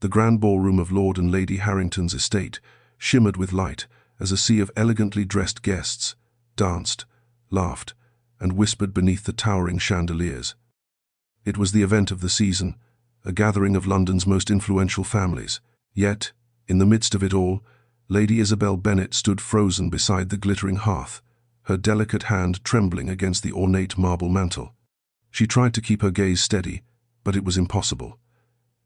The grand ballroom of Lord and Lady Harrington's estate shimmered with light as a sea of elegantly dressed guests danced, laughed, and whispered beneath the towering chandeliers. It was the event of the season, a gathering of London's most influential families. Yet, in the midst of it all, Lady Isabelle Bennett stood frozen beside the glittering hearth, her delicate hand trembling against the ornate marble mantel. She tried to keep her gaze steady, but it was impossible.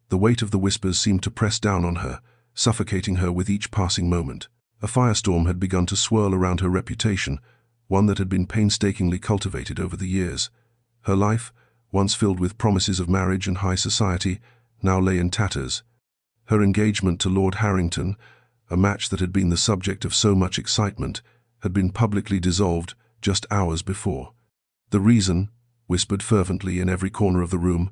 The weight of the whispers seemed to press down on her, suffocating her with each passing moment. A firestorm had begun to swirl around her reputation, one that had been painstakingly cultivated over the years. Her life, once filled with promises of marriage and high society, now lay in tatters. Her engagement to Lord Harrington, a match that had been the subject of so much excitement, had been publicly dissolved just hours before. The reason, whispered fervently in every corner of the room,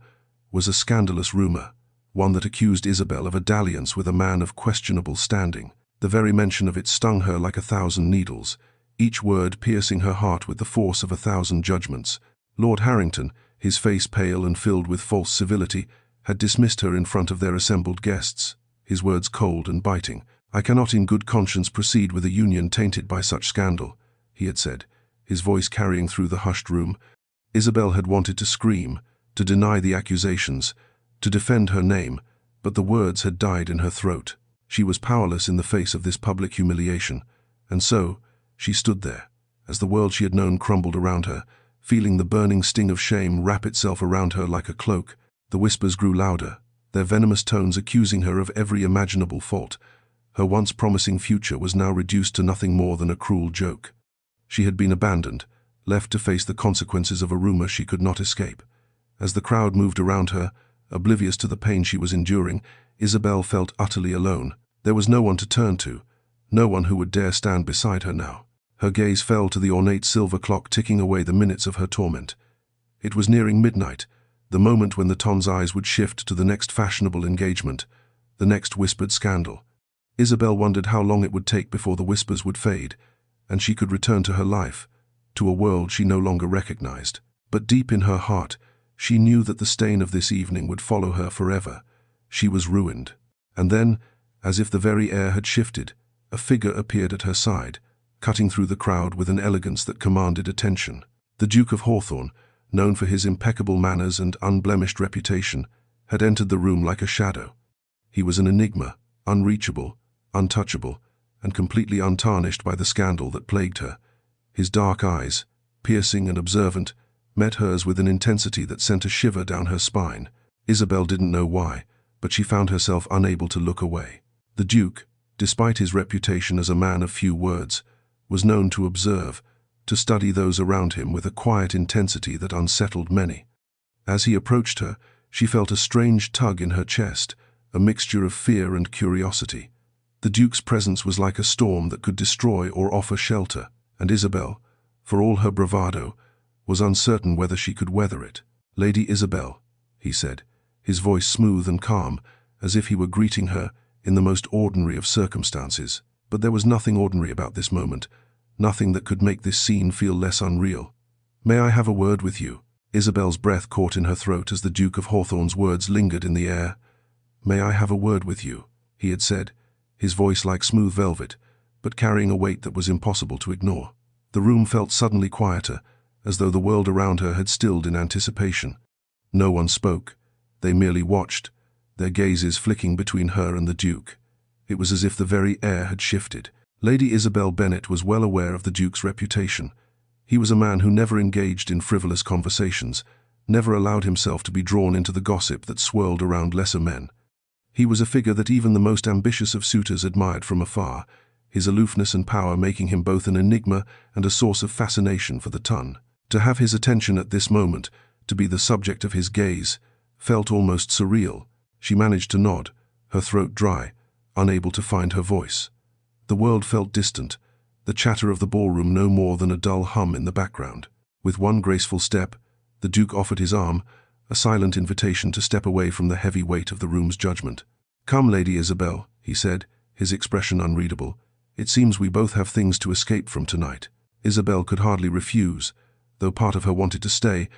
was a scandalous rumor, one that accused Isabelle of a dalliance with a man of questionable standing. The very mention of it stung her like 1,000 needles, each word piercing her heart with the force of 1,000 judgments. Lord Harrington, his face pale and filled with false civility, had dismissed her in front of their assembled guests, his words cold and biting. "I cannot in good conscience proceed with a union tainted by such scandal," he had said, his voice carrying through the hushed room. Isabelle had wanted to scream, to deny the accusations, to defend her name, but the words had died in her throat. She was powerless in the face of this public humiliation, and so she stood there, as the world she had known crumbled around her, feeling the burning sting of shame wrap itself around her like a cloak. The whispers grew louder, their venomous tones accusing her of every imaginable fault. Her once promising future was now reduced to nothing more than a cruel joke. She had been abandoned, left to face the consequences of a rumor she could not escape. As the crowd moved around her, oblivious to the pain she was enduring, Isabelle felt utterly alone. There was no one to turn to, no one who would dare stand beside her now. Her gaze fell to the ornate silver clock ticking away the minutes of her torment. It was nearing midnight, the moment when the ton's eyes would shift to the next fashionable engagement, the next whispered scandal. Isabelle wondered how long it would take before the whispers would fade, and she could return to her life, to a world she no longer recognized. But deep in her heart, she knew that the stain of this evening would follow her forever. She was ruined. And then, as if the very air had shifted, a figure appeared at her side, cutting through the crowd with an elegance that commanded attention. The Duke of Hawthorne, known for his impeccable manners and unblemished reputation, had entered the room like a shadow. He was an enigma, unreachable, untouchable, and completely untarnished by the scandal that plagued her. His dark eyes, piercing and observant, met hers with an intensity that sent a shiver down her spine. Isabelle didn't know why, but she found herself unable to look away. The Duke, despite his reputation as a man of few words, was known to observe, to study those around him with a quiet intensity that unsettled many. As he approached her, she felt a strange tug in her chest, a mixture of fear and curiosity. The Duke's presence was like a storm that could destroy or offer shelter, and Isabelle, for all her bravado, was uncertain whether she could weather it. "Lady Isabelle," he said, his voice smooth and calm, as if he were greeting her in the most ordinary of circumstances. But there was nothing ordinary about this moment, nothing that could make this scene feel less unreal. "May I have a word with you?" Isabelle's breath caught in her throat as the Duke of Hawthorne's words lingered in the air. "May I have a word with you?" he had said, his voice like smooth velvet, but carrying a weight that was impossible to ignore. The room felt suddenly quieter, as though the world around her had stilled in anticipation. No one spoke. They merely watched, their gazes flicking between her and the Duke. It was as if the very air had shifted. Lady Isabelle Bennett was well aware of the Duke's reputation. He was a man who never engaged in frivolous conversations, never allowed himself to be drawn into the gossip that swirled around lesser men. He was a figure that even the most ambitious of suitors admired from afar, his aloofness and power making him both an enigma and a source of fascination for the ton. To have his attention at this moment, to be the subject of his gaze, felt almost surreal. She managed to nod, her throat dry, unable to find her voice. The world felt distant, the chatter of the ballroom no more than a dull hum in the background. With one graceful step, the Duke offered his arm, a silent invitation to step away from the heavy weight of the room's judgment. "Come, Lady Isabelle," he said, his expression unreadable. "It seems we both have things to escape from tonight." Isabelle could hardly refuse, though part of her wanted to stay,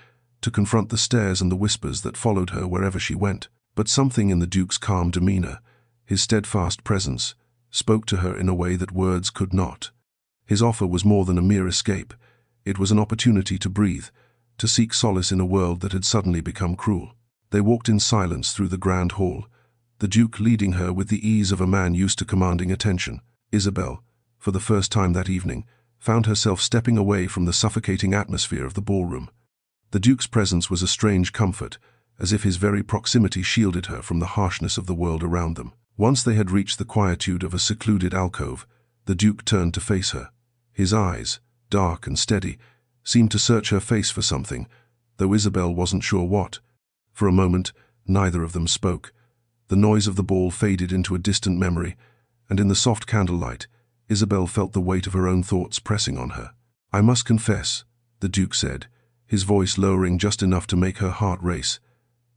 to confront the stares and the whispers that followed her wherever she went. But something in the Duke's calm demeanor, his steadfast presence, spoke to her in a way that words could not. His offer was more than a mere escape. It was an opportunity to breathe, to seek solace in a world that had suddenly become cruel. They walked in silence through the grand hall, the Duke leading her with the ease of a man used to commanding attention. Isabelle, for the first time that evening, found herself stepping away from the suffocating atmosphere of the ballroom. The Duke's presence was a strange comfort, as if his very proximity shielded her from the harshness of the world around them. Once they had reached the quietude of a secluded alcove, the Duke turned to face her. His eyes, dark and steady, seemed to search her face for something, though Isabelle wasn't sure what. For a moment, neither of them spoke. The noise of the ball faded into a distant memory, and in the soft candlelight, Isabelle felt the weight of her own thoughts pressing on her. "I must confess," the Duke said, his voice lowering just enough to make her heart race,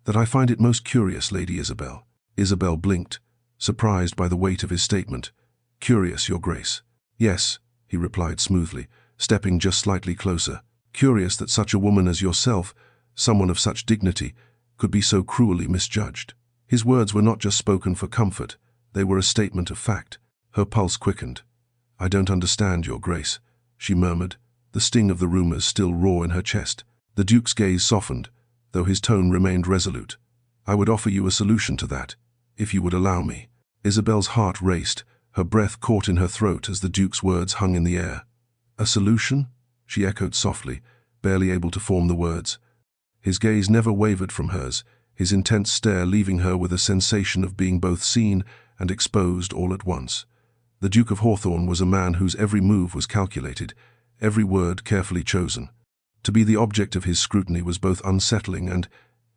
"that I find it most curious, Lady Isabelle." Isabelle blinked, surprised by the weight of his statement. "Curious, Your Grace." "Yes," he replied smoothly, stepping just slightly closer. "Curious that such a woman as yourself, someone of such dignity, could be so cruelly misjudged." His words were not just spoken for comfort, they were a statement of fact. Her pulse quickened. "I don't understand, Your Grace," she murmured, the sting of the rumors still raw in her chest. The Duke's gaze softened, though his tone remained resolute. "I would offer you a solution to that, if you would allow me." Isabelle's heart raced, her breath caught in her throat as the Duke's words hung in the air. "A solution?" she echoed softly, barely able to form the words. His gaze never wavered from hers, his intense stare leaving her with a sensation of being both seen and exposed all at once. The Duke of Hawthorne was a man whose every move was calculated, every word carefully chosen. To be the object of his scrutiny was both unsettling and,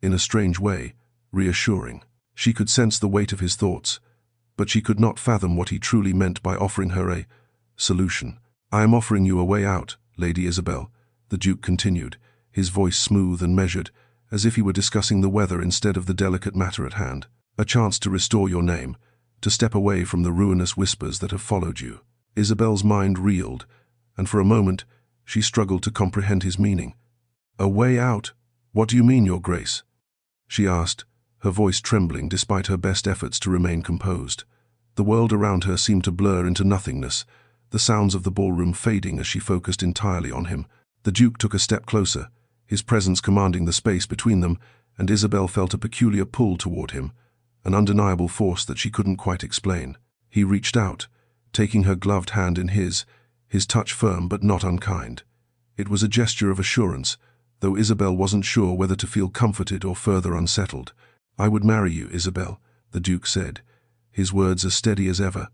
in a strange way, reassuring. She could sense the weight of his thoughts, but she could not fathom what he truly meant by offering her a solution. "I am offering you a way out, Lady Isabelle," the Duke continued, his voice smooth and measured, as if he were discussing the weather instead of the delicate matter at hand. "A chance to restore your name, to step away from the ruinous whispers that have followed you." Isabelle's mind reeled, and for a moment she struggled to comprehend his meaning. "A way out? What do you mean, Your Grace?" she asked, her voice trembling despite her best efforts to remain composed. The world around her seemed to blur into nothingness, the sounds of the ballroom fading as she focused entirely on him. The Duke took a step closer, his presence commanding the space between them, and Isabelle felt a peculiar pull toward him, an undeniable force that she couldn't quite explain. He reached out, taking her gloved hand in his touch firm but not unkind. It was a gesture of assurance, though Isabelle wasn't sure whether to feel comforted or further unsettled. "I would marry you, Isabelle," the Duke said, his words as steady as ever.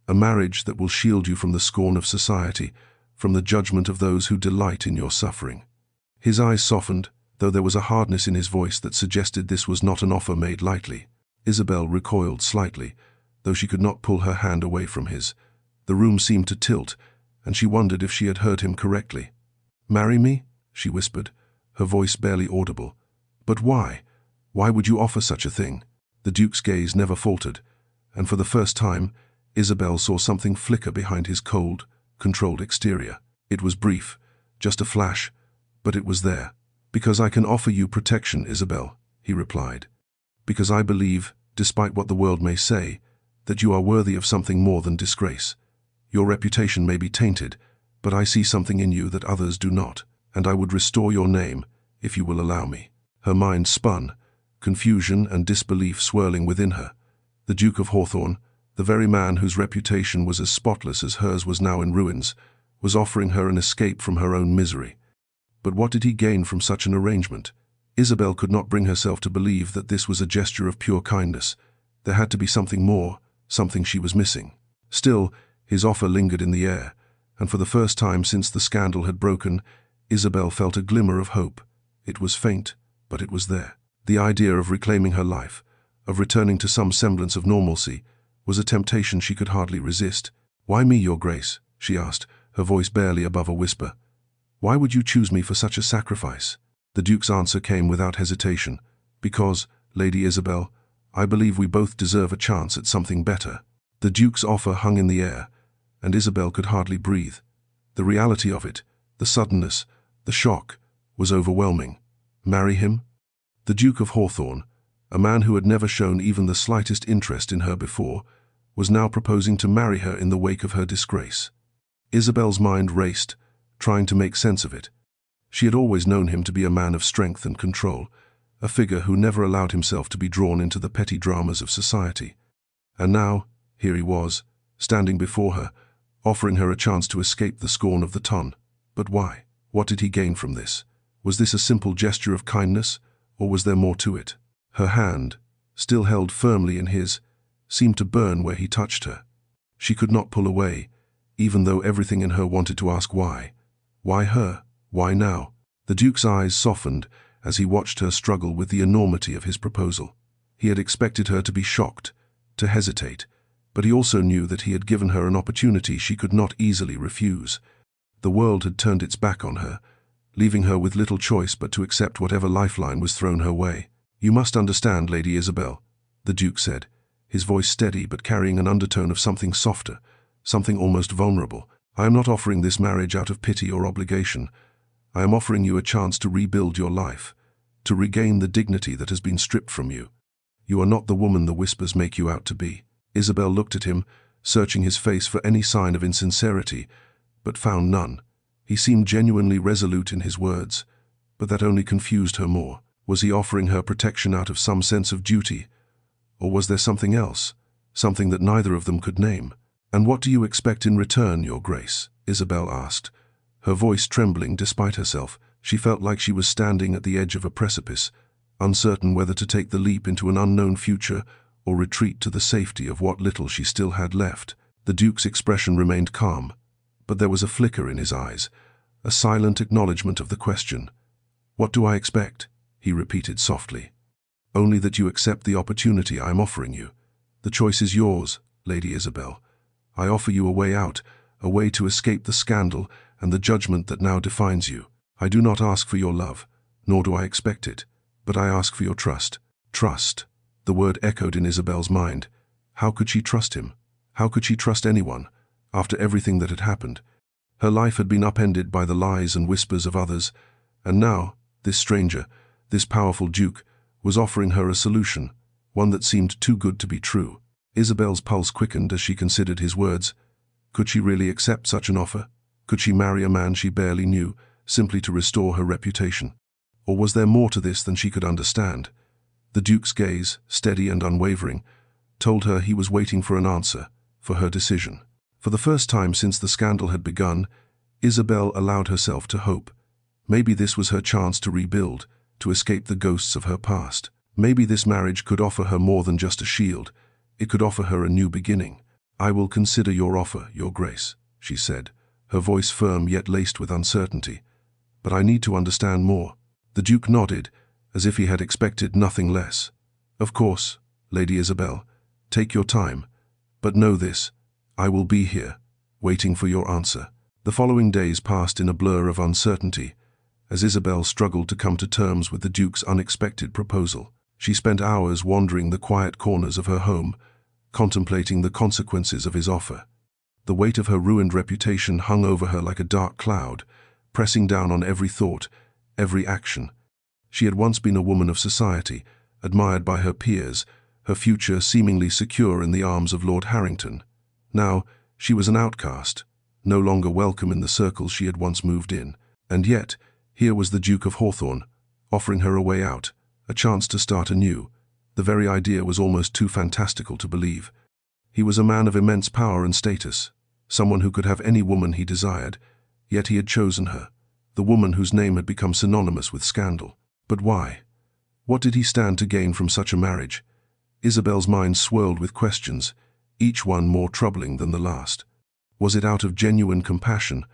"A marriage that will shield you from the scorn of society, from the judgment of those who delight in your suffering." His eyes softened, though there was a hardness in his voice that suggested this was not an offer made lightly. Isabelle recoiled slightly, though she could not pull her hand away from his. The room seemed to tilt, and she wondered if she had heard him correctly. "Marry me?" she whispered, her voice barely audible. "But why? Why would you offer such a thing?" The Duke's gaze never faltered, and for the first time, Isabelle saw something flicker behind his cold, controlled exterior. It was brief, just a flash, but it was there. "Because I can offer you protection, Isabelle," he replied. "Because I believe, despite what the world may say, that you are worthy of something more than disgrace. Your reputation may be tainted, but I see something in you that others do not, and I would restore your name, if you will allow me." Her mind spun, confusion and disbelief swirling within her. The Duke of Hawthorne, the very man whose reputation was as spotless as hers was now in ruins, was offering her an escape from her own misery. But what did he gain from such an arrangement? Isabelle could not bring herself to believe that this was a gesture of pure kindness. There had to be something more, something she was missing. Still, his offer lingered in the air, and for the first time since the scandal had broken, Isabelle felt a glimmer of hope. It was faint, but it was there. The idea of reclaiming her life, of returning to some semblance of normalcy, was a temptation she could hardly resist. "Why me, Your Grace?" she asked, her voice barely above a whisper. "Why would you choose me for such a sacrifice?" The Duke's answer came without hesitation. "Because, Lady Isabelle, I believe we both deserve a chance at something better." The Duke's offer hung in the air, and Isabelle could hardly breathe. The reality of it, the suddenness, the shock, was overwhelming. Marry him? The Duke of Hawthorne, A man who had never shown even the slightest interest in her before was now proposing to marry her in the wake of her disgrace. Isabelle's mind raced, trying to make sense of it. She had always known him to be a man of strength and control, a figure who never allowed himself to be drawn into the petty dramas of society. And now, here he was, standing before her, offering her a chance to escape the scorn of the ton. But why? What did he gain from this? Was this a simple gesture of kindness, or was there more to it? Her hand, still held firmly in his, seemed to burn where he touched her. She could not pull away, even though everything in her wanted to ask why. Why her? Why now? The Duke's eyes softened as he watched her struggle with the enormity of his proposal. He had expected her to be shocked, to hesitate, but he also knew that he had given her an opportunity she could not easily refuse. The world had turned its back on her, leaving her with little choice but to accept whatever lifeline was thrown her way. "You must understand, Lady Isabelle," the Duke said, his voice steady but carrying an undertone of something softer, something almost vulnerable. "I am not offering this marriage out of pity or obligation. I am offering you a chance to rebuild your life, to regain the dignity that has been stripped from you. You are not the woman the whispers make you out to be." Isabelle looked at him, searching his face for any sign of insincerity, but found none. He seemed genuinely resolute in his words, but that only confused her more. Was he offering her protection out of some sense of duty? Or was there something else, something that neither of them could name? "And what do you expect in return, Your Grace?" Isabelle asked. Her voice trembling despite herself, she felt like she was standing at the edge of a precipice, uncertain whether to take the leap into an unknown future or retreat to the safety of what little she still had left. The Duke's expression remained calm, but there was a flicker in his eyes, a silent acknowledgement of the question. "What do I expect?" he repeated softly. "Only that you accept the opportunity I am offering you. The choice is yours, Lady Isabelle. I offer you a way out, a way to escape the scandal and the judgment that now defines you. I do not ask for your love, nor do I expect it, but I ask for your trust." Trust. The word echoed in Isabelle's mind. How could she trust him? How could she trust anyone, after everything that had happened? Her life had been upended by the lies and whispers of others, and now, this stranger, this powerful Duke, was offering her a solution, one that seemed too good to be true. Isabelle's pulse quickened as she considered his words. Could she really accept such an offer? Could she marry a man she barely knew, simply to restore her reputation? Or was there more to this than she could understand? The Duke's gaze, steady and unwavering, told her he was waiting for an answer, for her decision. For the first time since the scandal had begun, Isabelle allowed herself to hope. Maybe this was her chance to rebuild, to escape the ghosts of her past. Maybe this marriage could offer her more than just a shield. It could offer her a new beginning. "I will consider your offer, Your Grace," she said, her voice firm yet laced with uncertainty. "But I need to understand more." The Duke nodded, as if he had expected nothing less. "Of course, Lady Isabelle, take your time. But know this, I will be here, waiting for your answer." The following days passed in a blur of uncertainty, as Isabelle struggled to come to terms with the Duke's unexpected proposal. She spent hours wandering the quiet corners of her home, contemplating the consequences of his offer. The weight of her ruined reputation hung over her like a dark cloud, pressing down on every thought, every action. She had once been a woman of society, admired by her peers, her future seemingly secure in the arms of Lord Harrington. Now, she was an outcast, no longer welcome in the circles she had once moved in. And yet, here was the Duke of Hawthorne, offering her a way out, a chance to start anew. The very idea was almost too fantastical to believe. He was a man of immense power and status, someone who could have any woman he desired, yet he had chosen her, the woman whose name had become synonymous with scandal. But why? What did he stand to gain from such a marriage? Isabelle's mind swirled with questions, each one more troubling than the last. Was it out of genuine compassion,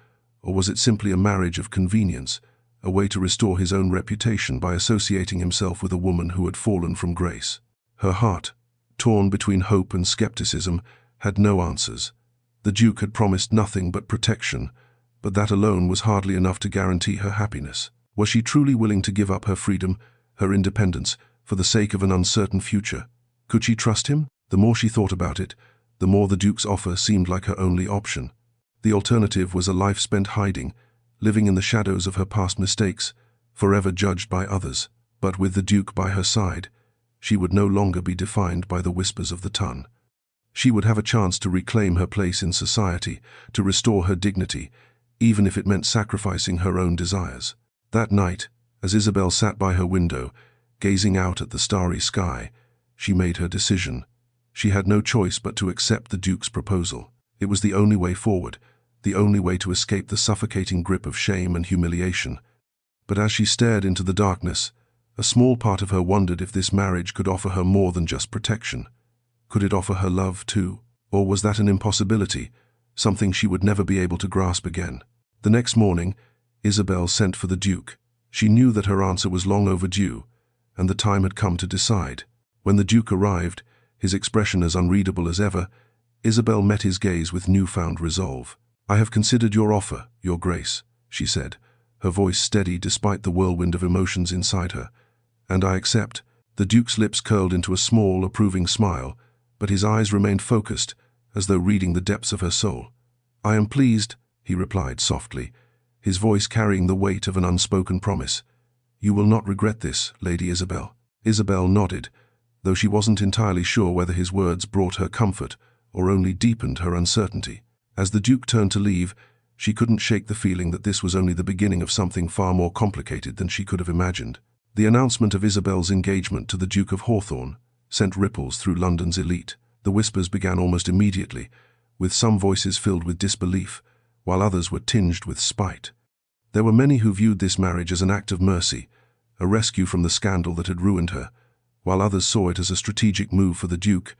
or was it simply a marriage of convenience, a way to restore his own reputation by associating himself with a woman who had fallen from grace? Her heart, torn between hope and skepticism, had no answers. The Duke had promised nothing but protection, but that alone was hardly enough to guarantee her happiness. Was she truly willing to give up her freedom, her independence, for the sake of an uncertain future? Could she trust him? The more she thought about it, the more the Duke's offer seemed like her only option. The alternative was a life spent hiding, living in the shadows of her past mistakes, forever judged by others. But with the Duke by her side, she would no longer be defined by the whispers of the ton. She would have a chance to reclaim her place in society, to restore her dignity, even if it meant sacrificing her own desires. That night, as Isabelle sat by her window, gazing out at the starry sky, she made her decision. She had no choice but to accept the Duke's proposal. It was the only way forward, the only way to escape the suffocating grip of shame and humiliation. But as she stared into the darkness, a small part of her wondered if this marriage could offer her more than just protection. Could it offer her love too? Or was that an impossibility, something she would never be able to grasp again? The next morning, Isabelle sent for the Duke. She knew that her answer was long overdue, and the time had come to decide. When the Duke arrived, his expression as unreadable as ever, Isabelle met his gaze with newfound resolve. "I have considered your offer, Your Grace," she said, her voice steady despite the whirlwind of emotions inside her. "And I accept." The Duke's lips curled into a small, approving smile, but his eyes remained focused, as though reading the depths of her soul. "I am pleased," he replied softly, his voice carrying the weight of an unspoken promise. "You will not regret this, Lady Isabelle." Isabelle nodded, though she wasn't entirely sure whether his words brought her comfort or only deepened her uncertainty. As the Duke turned to leave, she couldn't shake the feeling that this was only the beginning of something far more complicated than she could have imagined. The announcement of Isabelle's engagement to the Duke of Hawthorne sent ripples through London's elite. The whispers began almost immediately, with some voices filled with disbelief, while others were tinged with spite. There were many who viewed this marriage as an act of mercy, a rescue from the scandal that had ruined her, while others saw it as a strategic move for the Duke,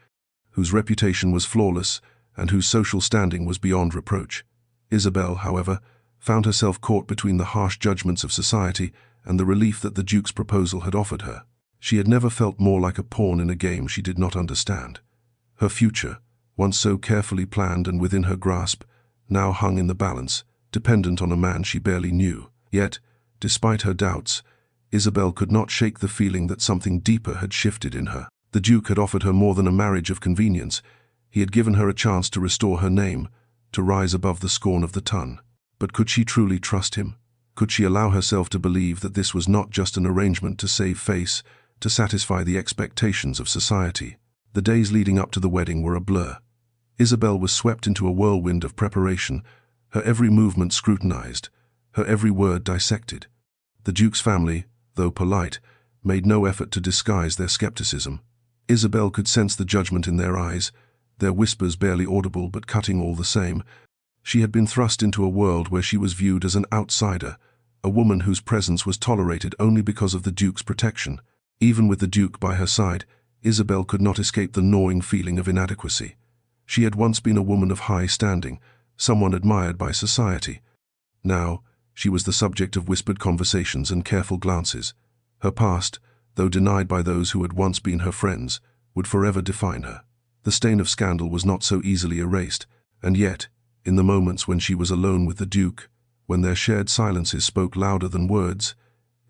whose reputation was flawless and whose social standing was beyond reproach. Isabelle, however, found herself caught between the harsh judgments of society and the relief that the Duke's proposal had offered her. She had never felt more like a pawn in a game she did not understand. Her future, once so carefully planned and within her grasp, now hung in the balance, dependent on a man she barely knew. Yet, despite her doubts, Isabelle could not shake the feeling that something deeper had shifted in her. The Duke had offered her more than a marriage of convenience. He had given her a chance to restore her name, to rise above the scorn of the ton. But could she truly trust him? Could she allow herself to believe that this was not just an arrangement to save face, to satisfy the expectations of society? The days leading up to the wedding were a blur. Isabelle was swept into a whirlwind of preparation, her every movement scrutinized, her every word dissected. The Duke's family, though polite, made no effort to disguise their skepticism. Isabelle could sense the judgment in their eyes, their whispers barely audible but cutting all the same. She had been thrust into a world where she was viewed as an outsider, a woman whose presence was tolerated only because of the Duke's protection. Even with the Duke by her side, Isabelle could not escape the gnawing feeling of inadequacy. She had once been a woman of high standing, someone admired by society. Now, she was the subject of whispered conversations and careful glances. Her past, though denied by those who had once been her friends, would forever define her. The stain of scandal was not so easily erased, and yet, in the moments when she was alone with the Duke, when their shared silences spoke louder than words,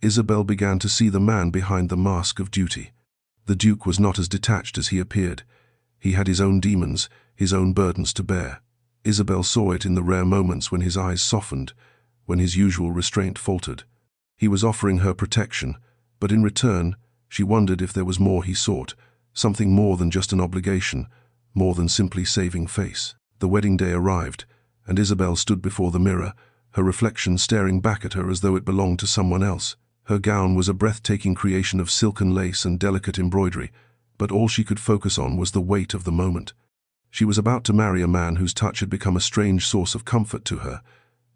Isabelle began to see the man behind the mask of duty. The Duke was not as detached as he appeared. He had his own demons, his own burdens to bear. Isabelle saw it in the rare moments when his eyes softened, when his usual restraint faltered. He was offering her protection, but in return, she wondered if there was more he sought, something more than just an obligation, more than simply saving face. The wedding day arrived, and Isabelle stood before the mirror, her reflection staring back at her as though it belonged to someone else. Her gown was a breathtaking creation of silken lace and delicate embroidery, but all she could focus on was the weight of the moment. She was about to marry a man whose touch had become a strange source of comfort to her,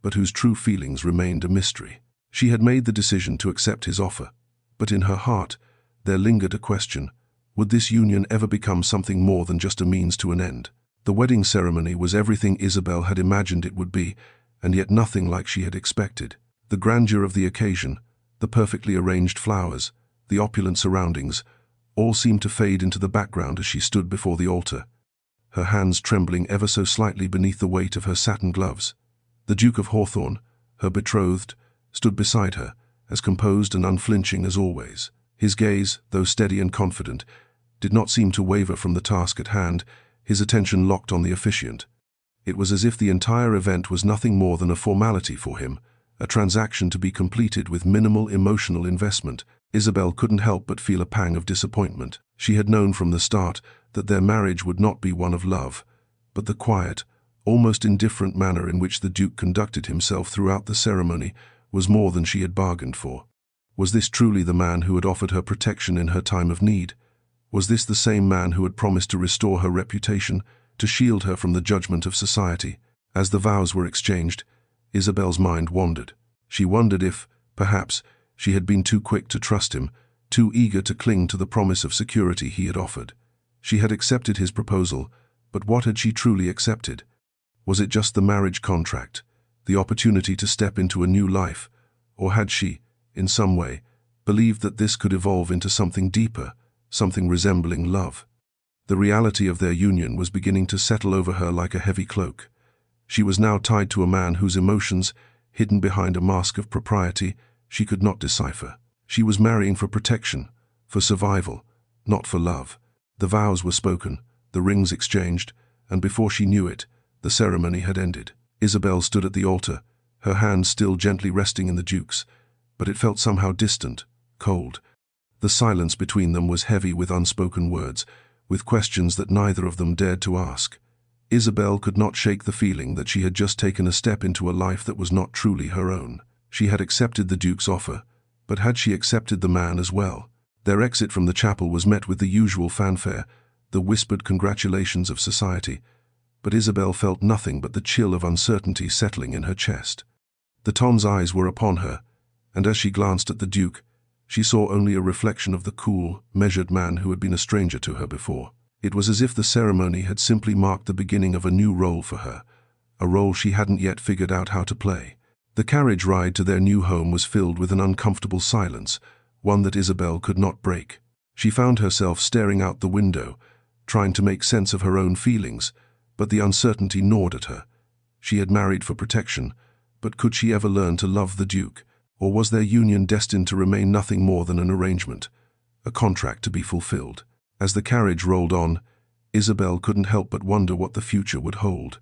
but whose true feelings remained a mystery. She had made the decision to accept his offer, but in her heart there lingered a question: would this union ever become something more than just a means to an end? The wedding ceremony was everything Isabelle had imagined it would be, and yet nothing like she had expected. The grandeur of the occasion, the perfectly arranged flowers, the opulent surroundings, all seemed to fade into the background as she stood before the altar, her hands trembling ever so slightly beneath the weight of her satin gloves. The Duke of Hawthorne, her betrothed, stood beside her, as composed and unflinching as always. His gaze, though steady and confident, did not seem to waver from the task at hand, his attention locked on the officiant. It was as if the entire event was nothing more than a formality for him, a transaction to be completed with minimal emotional investment. Isabelle couldn't help but feel a pang of disappointment. She had known from the start that their marriage would not be one of love, but the quiet, almost indifferent manner in which the Duke conducted himself throughout the ceremony was more than she had bargained for. Was this truly the man who had offered her protection in her time of need? Was this the same man who had promised to restore her reputation, to shield her from the judgment of society? As the vows were exchanged, Isabelle's mind wandered. She wondered if, perhaps, she had been too quick to trust him, too eager to cling to the promise of security he had offered. She had accepted his proposal, but what had she truly accepted? Was it just the marriage contract, the opportunity to step into a new life, or had she, in some way, believed that this could evolve into something deeper, something resembling love? The reality of their union was beginning to settle over her like a heavy cloak. She was now tied to a man whose emotions, hidden behind a mask of propriety, she could not decipher. She was marrying for protection, for survival, not for love. The vows were spoken, the rings exchanged, and before she knew it, the ceremony had ended. Isabelle stood at the altar, her hand still gently resting in the Duke's, but it felt somehow distant, cold. The silence between them was heavy with unspoken words, with questions that neither of them dared to ask. Isabelle could not shake the feeling that she had just taken a step into a life that was not truly her own. She had accepted the Duke's offer, but had she accepted the man as well? Their exit from the chapel was met with the usual fanfare, the whispered congratulations of society, but Isabelle felt nothing but the chill of uncertainty settling in her chest. The Ton's eyes were upon her, and as she glanced at the Duke, she saw only a reflection of the cool, measured man who had been a stranger to her before. It was as if the ceremony had simply marked the beginning of a new role for her, a role she hadn't yet figured out how to play. The carriage ride to their new home was filled with an uncomfortable silence, one that Isabelle could not break. She found herself staring out the window, trying to make sense of her own feelings, but the uncertainty gnawed at her. She had married for protection, but could she ever learn to love the Duke? Or was their union destined to remain nothing more than an arrangement, a contract to be fulfilled? As the carriage rolled on, Isabelle couldn't help but wonder what the future would hold.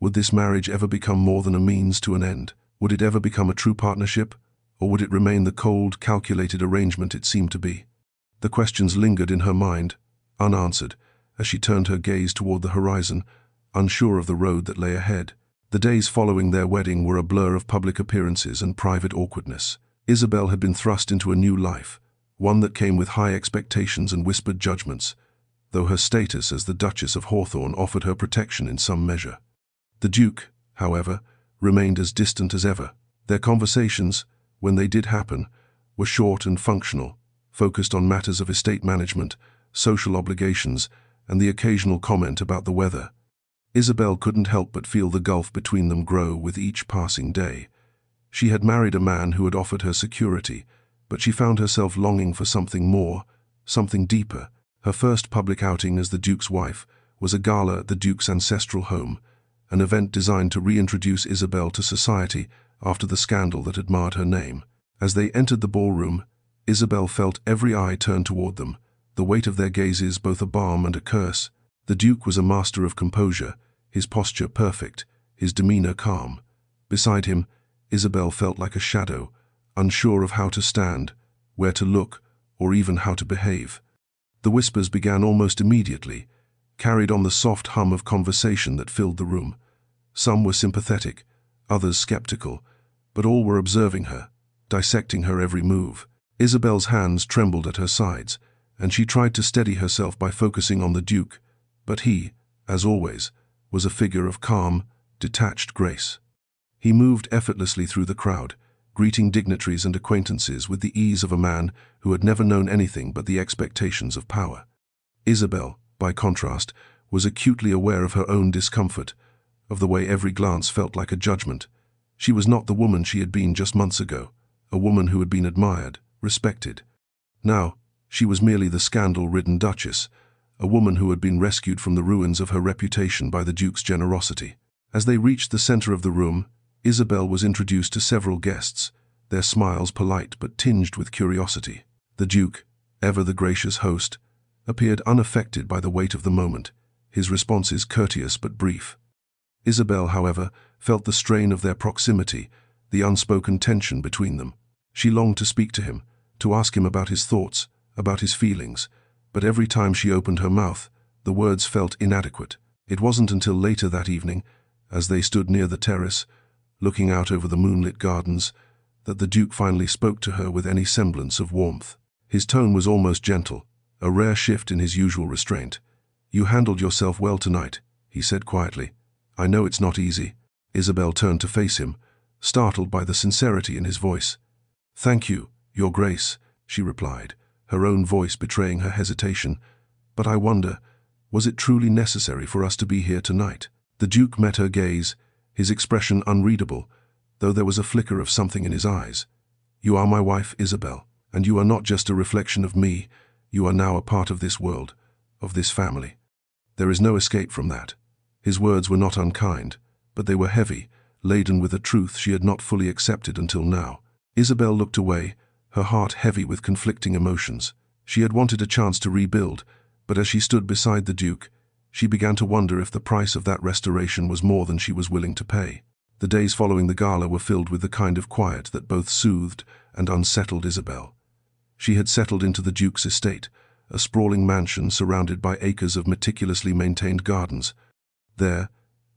Would this marriage ever become more than a means to an end? Would it ever become a true partnership, or would it remain the cold, calculated arrangement it seemed to be? The questions lingered in her mind, unanswered, as she turned her gaze toward the horizon, unsure of the road that lay ahead. The days following their wedding were a blur of public appearances and private awkwardness. Isabelle had been thrust into a new life, one that came with high expectations and whispered judgments, though her status as the Duchess of Hawthorne offered her protection in some measure. The Duke, however, remained as distant as ever. Their conversations, when they did happen, were short and functional, focused on matters of estate management, social obligations, and the occasional comment about the weather. Isabelle couldn't help but feel the gulf between them grow with each passing day. She had married a man who had offered her security, but she found herself longing for something more, something deeper. Her first public outing as the Duke's wife was a gala at the Duke's ancestral home, an event designed to reintroduce Isabelle to society after the scandal that had marred her name. As they entered the ballroom, Isabelle felt every eye turn toward them, the weight of their gazes both a balm and a curse. The Duke was a master of composure, his posture perfect, his demeanor calm. Beside him, Isabelle felt like a shadow, unsure of how to stand, where to look, or even how to behave. The whispers began almost immediately, carried on the soft hum of conversation that filled the room. Some were sympathetic, others skeptical, but all were observing her, dissecting her every move. Isabelle's hands trembled at her sides, and she tried to steady herself by focusing on the Duke, but he, as always, was a figure of calm, detached grace. He moved effortlessly through the crowd, greeting dignitaries and acquaintances with the ease of a man who had never known anything but the expectations of power. Isabelle, by contrast, was acutely aware of her own discomfort, of the way every glance felt like a judgment. She was not the woman she had been just months ago, a woman who had been admired, respected. Now, she was merely the scandal-ridden Duchess, a woman who had been rescued from the ruins of her reputation by the Duke's generosity. As they reached the center of the room, Isabelle was introduced to several guests, their smiles polite but tinged with curiosity. The Duke, ever the gracious host, appeared unaffected by the weight of the moment, his responses courteous but brief. Isabelle, however, felt the strain of their proximity, the unspoken tension between them. She longed to speak to him, to ask him about his thoughts, about his feelings, but every time she opened her mouth, the words felt inadequate. It wasn't until later that evening, as they stood near the terrace, looking out over the moonlit gardens, that the Duke finally spoke to her with any semblance of warmth. His tone was almost gentle, a rare shift in his usual restraint. "You handled yourself well tonight," he said quietly. "I know it's not easy." Isabelle turned to face him, startled by the sincerity in his voice. "Thank you, Your Grace," she replied, her own voice betraying her hesitation. "But I wonder, was it truly necessary for us to be here tonight?" The Duke met her gaze, his expression unreadable, though there was a flicker of something in his eyes. "You are my wife, Isabelle, and you are not just a reflection of me. You are now a part of this world, of this family. There is no escape from that." His words were not unkind, but they were heavy, laden with a truth she had not fully accepted until now. Isabelle looked away, her heart heavy with conflicting emotions. She had wanted a chance to rebuild, but as she stood beside the Duke, she began to wonder if the price of that restoration was more than she was willing to pay. The days following the gala were filled with the kind of quiet that both soothed and unsettled Isabelle. She had settled into the Duke's estate, a sprawling mansion surrounded by acres of meticulously maintained gardens. There,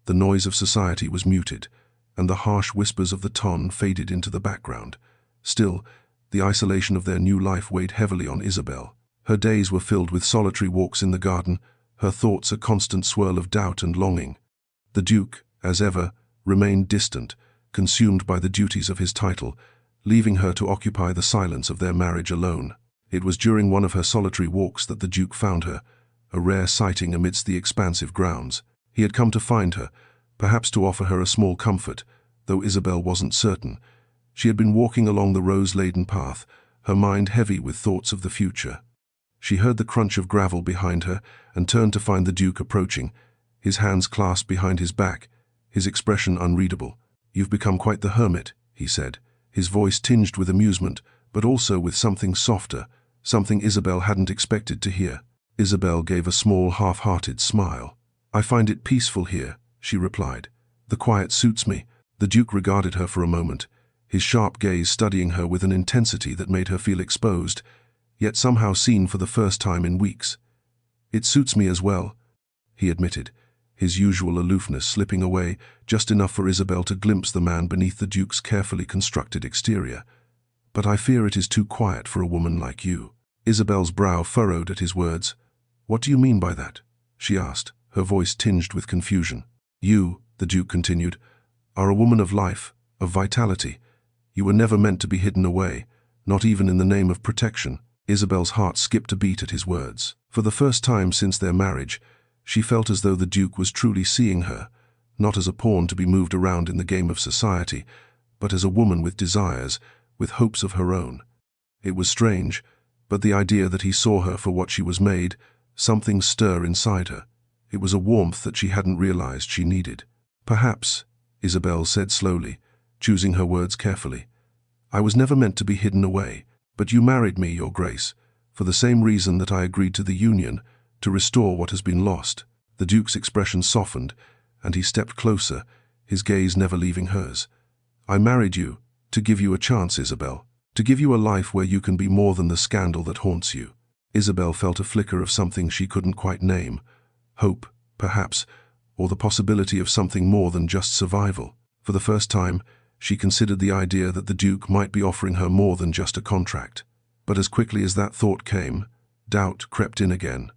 the noise of society was muted, and the harsh whispers of the ton faded into the background. Still, the isolation of their new life weighed heavily on Isabelle. Her days were filled with solitary walks in the garden, her thoughts a constant swirl of doubt and longing. The Duke, as ever, remained distant, consumed by the duties of his title, leaving her to occupy the silence of their marriage alone. It was during one of her solitary walks that the Duke found her, a rare sighting amidst the expansive grounds. He had come to find her, perhaps to offer her a small comfort, though Isabelle wasn't certain. She had been walking along the rose-laden path, her mind heavy with thoughts of the future. She heard the crunch of gravel behind her and turned to find the Duke approaching, his hands clasped behind his back, his expression unreadable. "You've become quite the hermit," he said, his voice tinged with amusement, but also with something softer, something Isabelle hadn't expected to hear. Isabelle gave a small, half-hearted smile. "I find it peaceful here," she replied. "The quiet suits me." The Duke regarded her for a moment, his sharp gaze studying her with an intensity that made her feel exposed, yet somehow seen for the first time in weeks. "It suits me as well," he admitted, his usual aloofness slipping away just enough for Isabelle to glimpse the man beneath the Duke's carefully constructed exterior. "But I fear it is too quiet for a woman like you." Isabelle's brow furrowed at his words. "What do you mean by that?" she asked, her voice tinged with confusion. "You," the Duke continued, "are a woman of life, of vitality. You were never meant to be hidden away, not even in the name of protection." Isabelle's heart skipped a beat at his words. For the first time since their marriage, she felt as though the Duke was truly seeing her, not as a pawn to be moved around in the game of society, but as a woman with desires, with hopes of her own. It was strange, but the idea that he saw her for what she was made, something stir inside her. It was a warmth that she hadn't realized she needed. "Perhaps," Isabelle said slowly, choosing her words carefully, "I was never meant to be hidden away, but you married me, Your Grace, for the same reason that I agreed to the union, to restore what has been lost." The Duke's expression softened, and he stepped closer, his gaze never leaving hers. "I married you to give you a chance, Isabelle, to give you a life where you can be more than the scandal that haunts you." Isabelle felt a flicker of something she couldn't quite name. Hope, perhaps, or the possibility of something more than just survival. For the first time, she considered the idea that the Duke might be offering her more than just a contract. But as quickly as that thought came, doubt crept in again.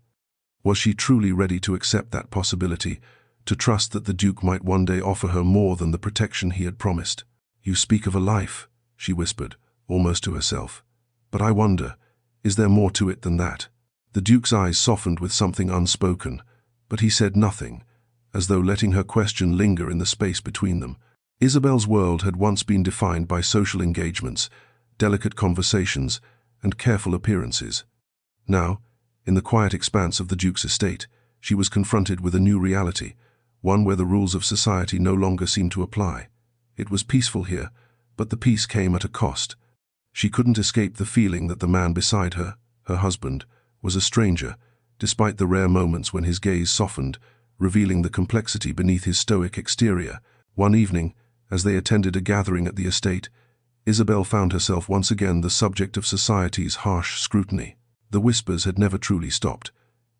Was she truly ready to accept that possibility, to trust that the Duke might one day offer her more than the protection he had promised? "You speak of a life," she whispered, almost to herself. "But I wonder, is there more to it than that?" The Duke's eyes softened with something unspoken, but he said nothing, as though letting her question linger in the space between them. Isabelle's world had once been defined by social engagements, delicate conversations, and careful appearances. Now, in the quiet expanse of the Duke's estate, she was confronted with a new reality, one where the rules of society no longer seemed to apply. It was peaceful here, but the peace came at a cost. She couldn't escape the feeling that the man beside her, her husband, was a stranger, despite the rare moments when his gaze softened, revealing the complexity beneath his stoic exterior. One evening, as they attended a gathering at the estate, Isabelle found herself once again the subject of society's harsh scrutiny. The whispers had never truly stopped.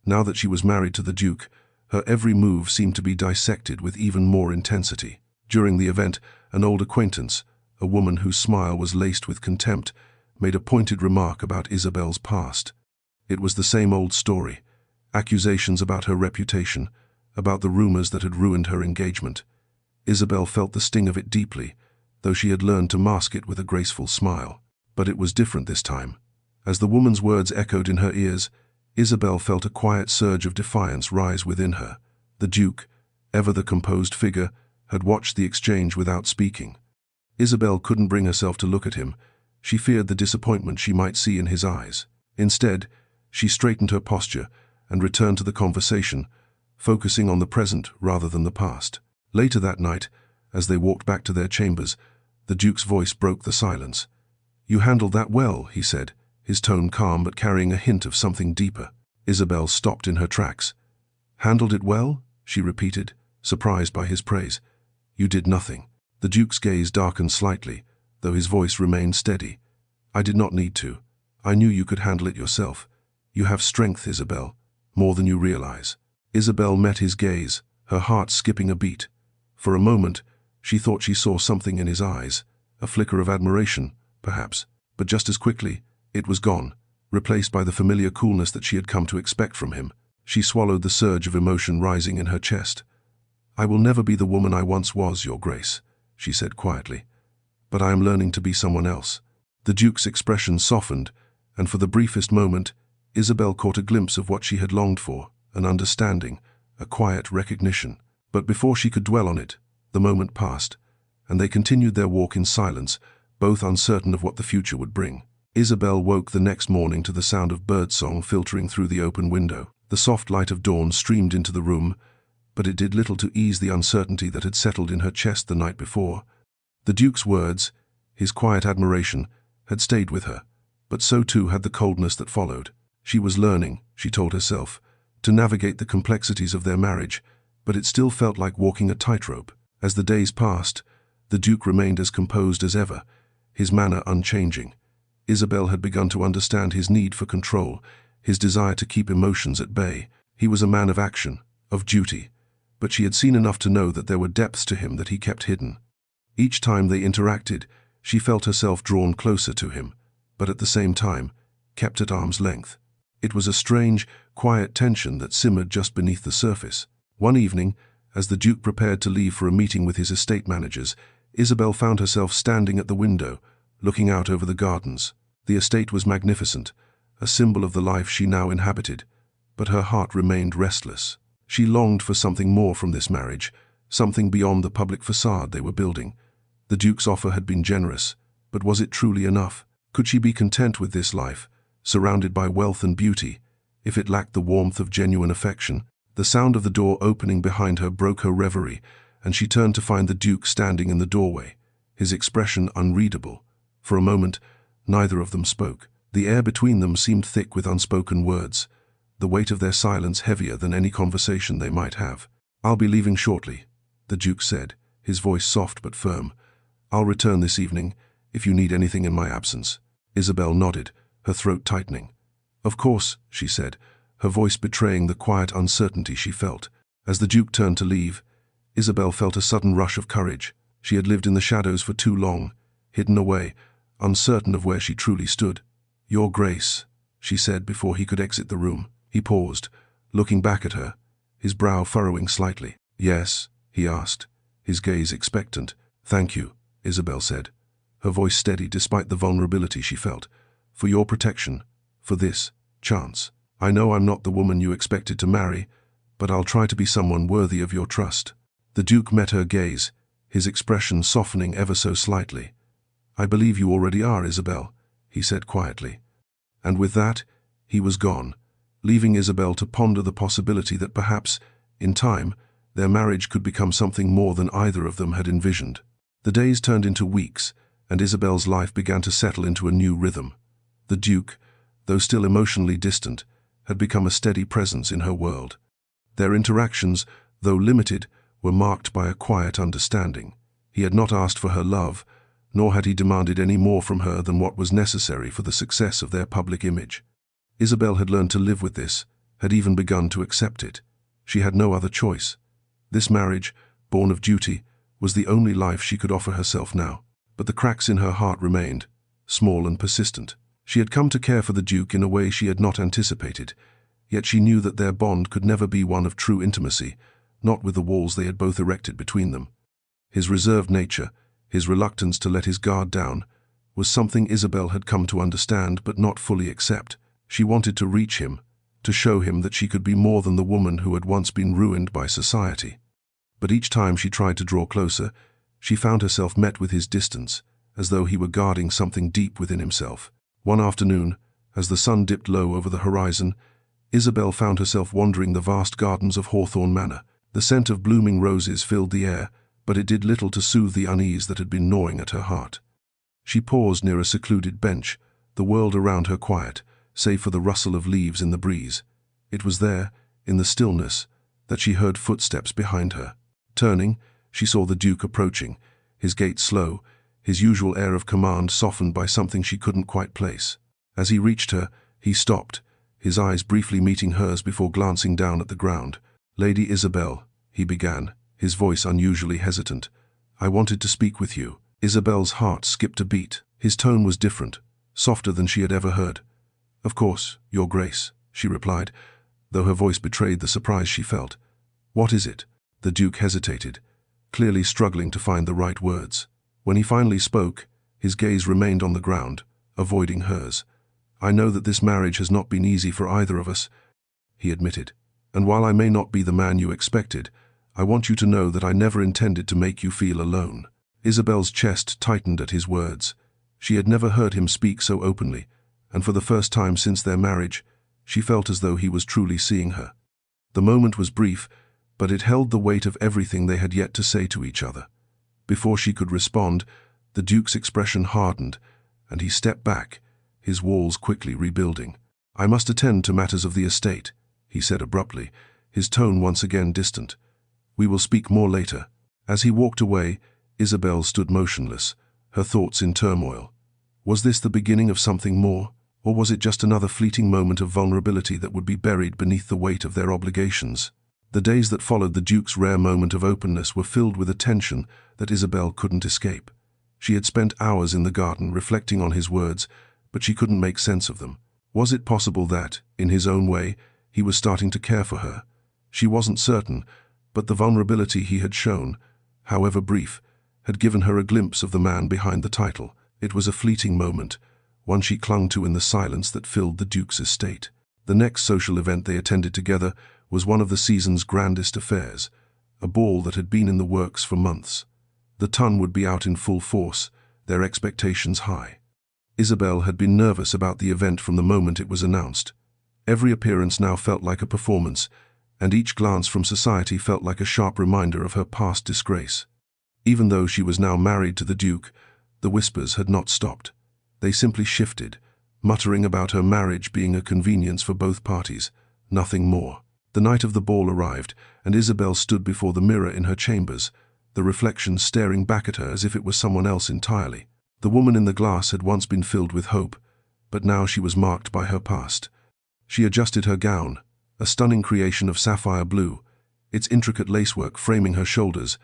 Now that she was married to the Duke, her every move seemed to be dissected with even more intensity. During the event, an old acquaintance, a woman whose smile was laced with contempt, made a pointed remark about Isabelle's past. It was the same old story. Accusations about her reputation, about the rumors that had ruined her engagement. Isabelle felt the sting of it deeply, though she had learned to mask it with a graceful smile. But it was different this time. As the woman's words echoed in her ears, Isabelle felt a quiet surge of defiance rise within her. The Duke, ever the composed figure, had watched the exchange without speaking. Isabelle couldn't bring herself to look at him. She feared the disappointment she might see in his eyes. Instead, she straightened her posture and returned to the conversation, focusing on the present rather than the past. Later that night, as they walked back to their chambers, the Duke's voice broke the silence. "You handled that well," he said, his tone calm but carrying a hint of something deeper. Isabelle stopped in her tracks. "Handled it well?" she repeated, surprised by his praise. "You did nothing." The Duke's gaze darkened slightly, though his voice remained steady. "I did not need to. I knew you could handle it yourself. You have strength, Isabelle, more than you realize." Isabelle met his gaze, her heart skipping a beat. For a moment, she thought she saw something in his eyes, a flicker of admiration, perhaps, but just as quickly, it was gone, replaced by the familiar coolness that she had come to expect from him. She swallowed the surge of emotion rising in her chest. "I will never be the woman I once was, Your Grace," she said quietly. "But I am learning to be someone else." The Duke's expression softened, and for the briefest moment, Isabelle caught a glimpse of what she had longed for, an understanding, a quiet recognition. But before she could dwell on it, the moment passed, and they continued their walk in silence, both uncertain of what the future would bring. Isabelle woke the next morning to the sound of birdsong filtering through the open window. The soft light of dawn streamed into the room, but it did little to ease the uncertainty that had settled in her chest the night before. The Duke's words, his quiet admiration, had stayed with her, but so too had the coldness that followed. She was learning, she told herself, to navigate the complexities of their marriage, but it still felt like walking a tightrope. As the days passed, the Duke remained as composed as ever, his manner unchanging. Isabelle had begun to understand his need for control, his desire to keep emotions at bay. He was a man of action, of duty, but she had seen enough to know that there were depths to him that he kept hidden. Each time they interacted, she felt herself drawn closer to him, but at the same time, kept at arm's length. It was a strange, quiet tension that simmered just beneath the surface. One evening, as the Duke prepared to leave for a meeting with his estate managers, Isabelle found herself standing at the window, looking out over the gardens. The estate was magnificent, a symbol of the life she now inhabited, but her heart remained restless. She longed for something more from this marriage, something beyond the public facade they were building. The Duke's offer had been generous, but was it truly enough? Could she be content with this life, surrounded by wealth and beauty, if it lacked the warmth of genuine affection? The sound of the door opening behind her broke her reverie, and she turned to find the Duke standing in the doorway, his expression unreadable. For a moment, neither of them spoke. The air between them seemed thick with unspoken words, the weight of their silence heavier than any conversation they might have. "I'll be leaving shortly," the Duke said, his voice soft but firm. "I'll return this evening, if you need anything in my absence." Isabelle nodded, her throat tightening. "Of course," she said, her voice betraying the quiet uncertainty she felt. As the Duke turned to leave, Isabelle felt a sudden rush of courage. She had lived in the shadows for too long, hidden away, uncertain of where she truly stood. "Your Grace," she said before he could exit the room. He paused, looking back at her, his brow furrowing slightly. "Yes?" he asked, his gaze expectant. "Thank you," Isabelle said, her voice steady despite the vulnerability she felt. "For your protection, for this chance. I know I'm not the woman you expected to marry, but I'll try to be someone worthy of your trust." The Duke met her gaze, his expression softening ever so slightly. "I believe you already are, Isabelle," he said quietly. And with that, he was gone, leaving Isabelle to ponder the possibility that perhaps, in time, their marriage could become something more than either of them had envisioned. The days turned into weeks, and Isabelle's life began to settle into a new rhythm. The Duke, though still emotionally distant, had become a steady presence in her world. Their interactions, though limited, were marked by a quiet understanding. He had not asked for her love, nor had he demanded any more from her than what was necessary for the success of their public image. Isabelle had learned to live with this, had even begun to accept it. She had no other choice. This marriage, born of duty, was the only life she could offer herself now. But the cracks in her heart remained, small and persistent. She had come to care for the Duke in a way she had not anticipated, yet she knew that their bond could never be one of true intimacy, not with the walls they had both erected between them. His reserved nature, his reluctance to let his guard down, was something Isabelle had come to understand but not fully accept. She wanted to reach him, to show him that she could be more than the woman who had once been ruined by society. But each time she tried to draw closer, she found herself met with his distance, as though he were guarding something deep within himself. One afternoon, as the sun dipped low over the horizon, Isabelle found herself wandering the vast gardens of Hawthorne Manor. The scent of blooming roses filled the air, but it did little to soothe the unease that had been gnawing at her heart. She paused near a secluded bench, the world around her quiet, save for the rustle of leaves in the breeze. It was there, in the stillness, that she heard footsteps behind her. Turning, she saw the Duke approaching, his gait slow, his usual air of command softened by something she couldn't quite place. As he reached her, he stopped, his eyes briefly meeting hers before glancing down at the ground. "Lady Isabelle," he began, his voice unusually hesitant, "I wanted to speak with you." Isabelle's heart skipped a beat. His tone was different, softer than she had ever heard. "Of course, Your Grace," she replied, though her voice betrayed the surprise she felt. "What is it?" The Duke hesitated, clearly struggling to find the right words. When he finally spoke, his gaze remained on the ground, avoiding hers. "I know that this marriage has not been easy for either of us," he admitted. "And while I may not be the man you expected, I want you to know that I never intended to make you feel alone." Isabelle's chest tightened at his words. She had never heard him speak so openly, and for the first time since their marriage, she felt as though he was truly seeing her. The moment was brief, but it held the weight of everything they had yet to say to each other. Before she could respond, the Duke's expression hardened, and he stepped back, his walls quickly rebuilding. "I must attend to matters of the estate," he said abruptly, his tone once again distant. "We will speak more later." As he walked away, Isabelle stood motionless, her thoughts in turmoil. Was this the beginning of something more, or was it just another fleeting moment of vulnerability that would be buried beneath the weight of their obligations? The days that followed the Duke's rare moment of openness were filled with a tension that Isabelle couldn't escape. She had spent hours in the garden reflecting on his words, but she couldn't make sense of them. Was it possible that, in his own way, he was starting to care for her? She wasn't certain, but the vulnerability he had shown, however brief, had given her a glimpse of the man behind the title. It was a fleeting moment, one she clung to in the silence that filled the Duke's estate. The next social event they attended together was one of the season's grandest affairs, a ball that had been in the works for months. The ton would be out in full force, their expectations high. Isabelle had been nervous about the event from the moment it was announced. Every appearance now felt like a performance, and each glance from society felt like a sharp reminder of her past disgrace. Even though she was now married to the Duke, the whispers had not stopped. They simply shifted, muttering about her marriage being a convenience for both parties, nothing more. The night of the ball arrived, and Isabelle stood before the mirror in her chambers, the reflection staring back at her as if it was someone else entirely. The woman in the glass had once been filled with hope, but now she was marked by her past. She adjusted her gown, a stunning creation of sapphire blue, its intricate lacework framing her shoulders,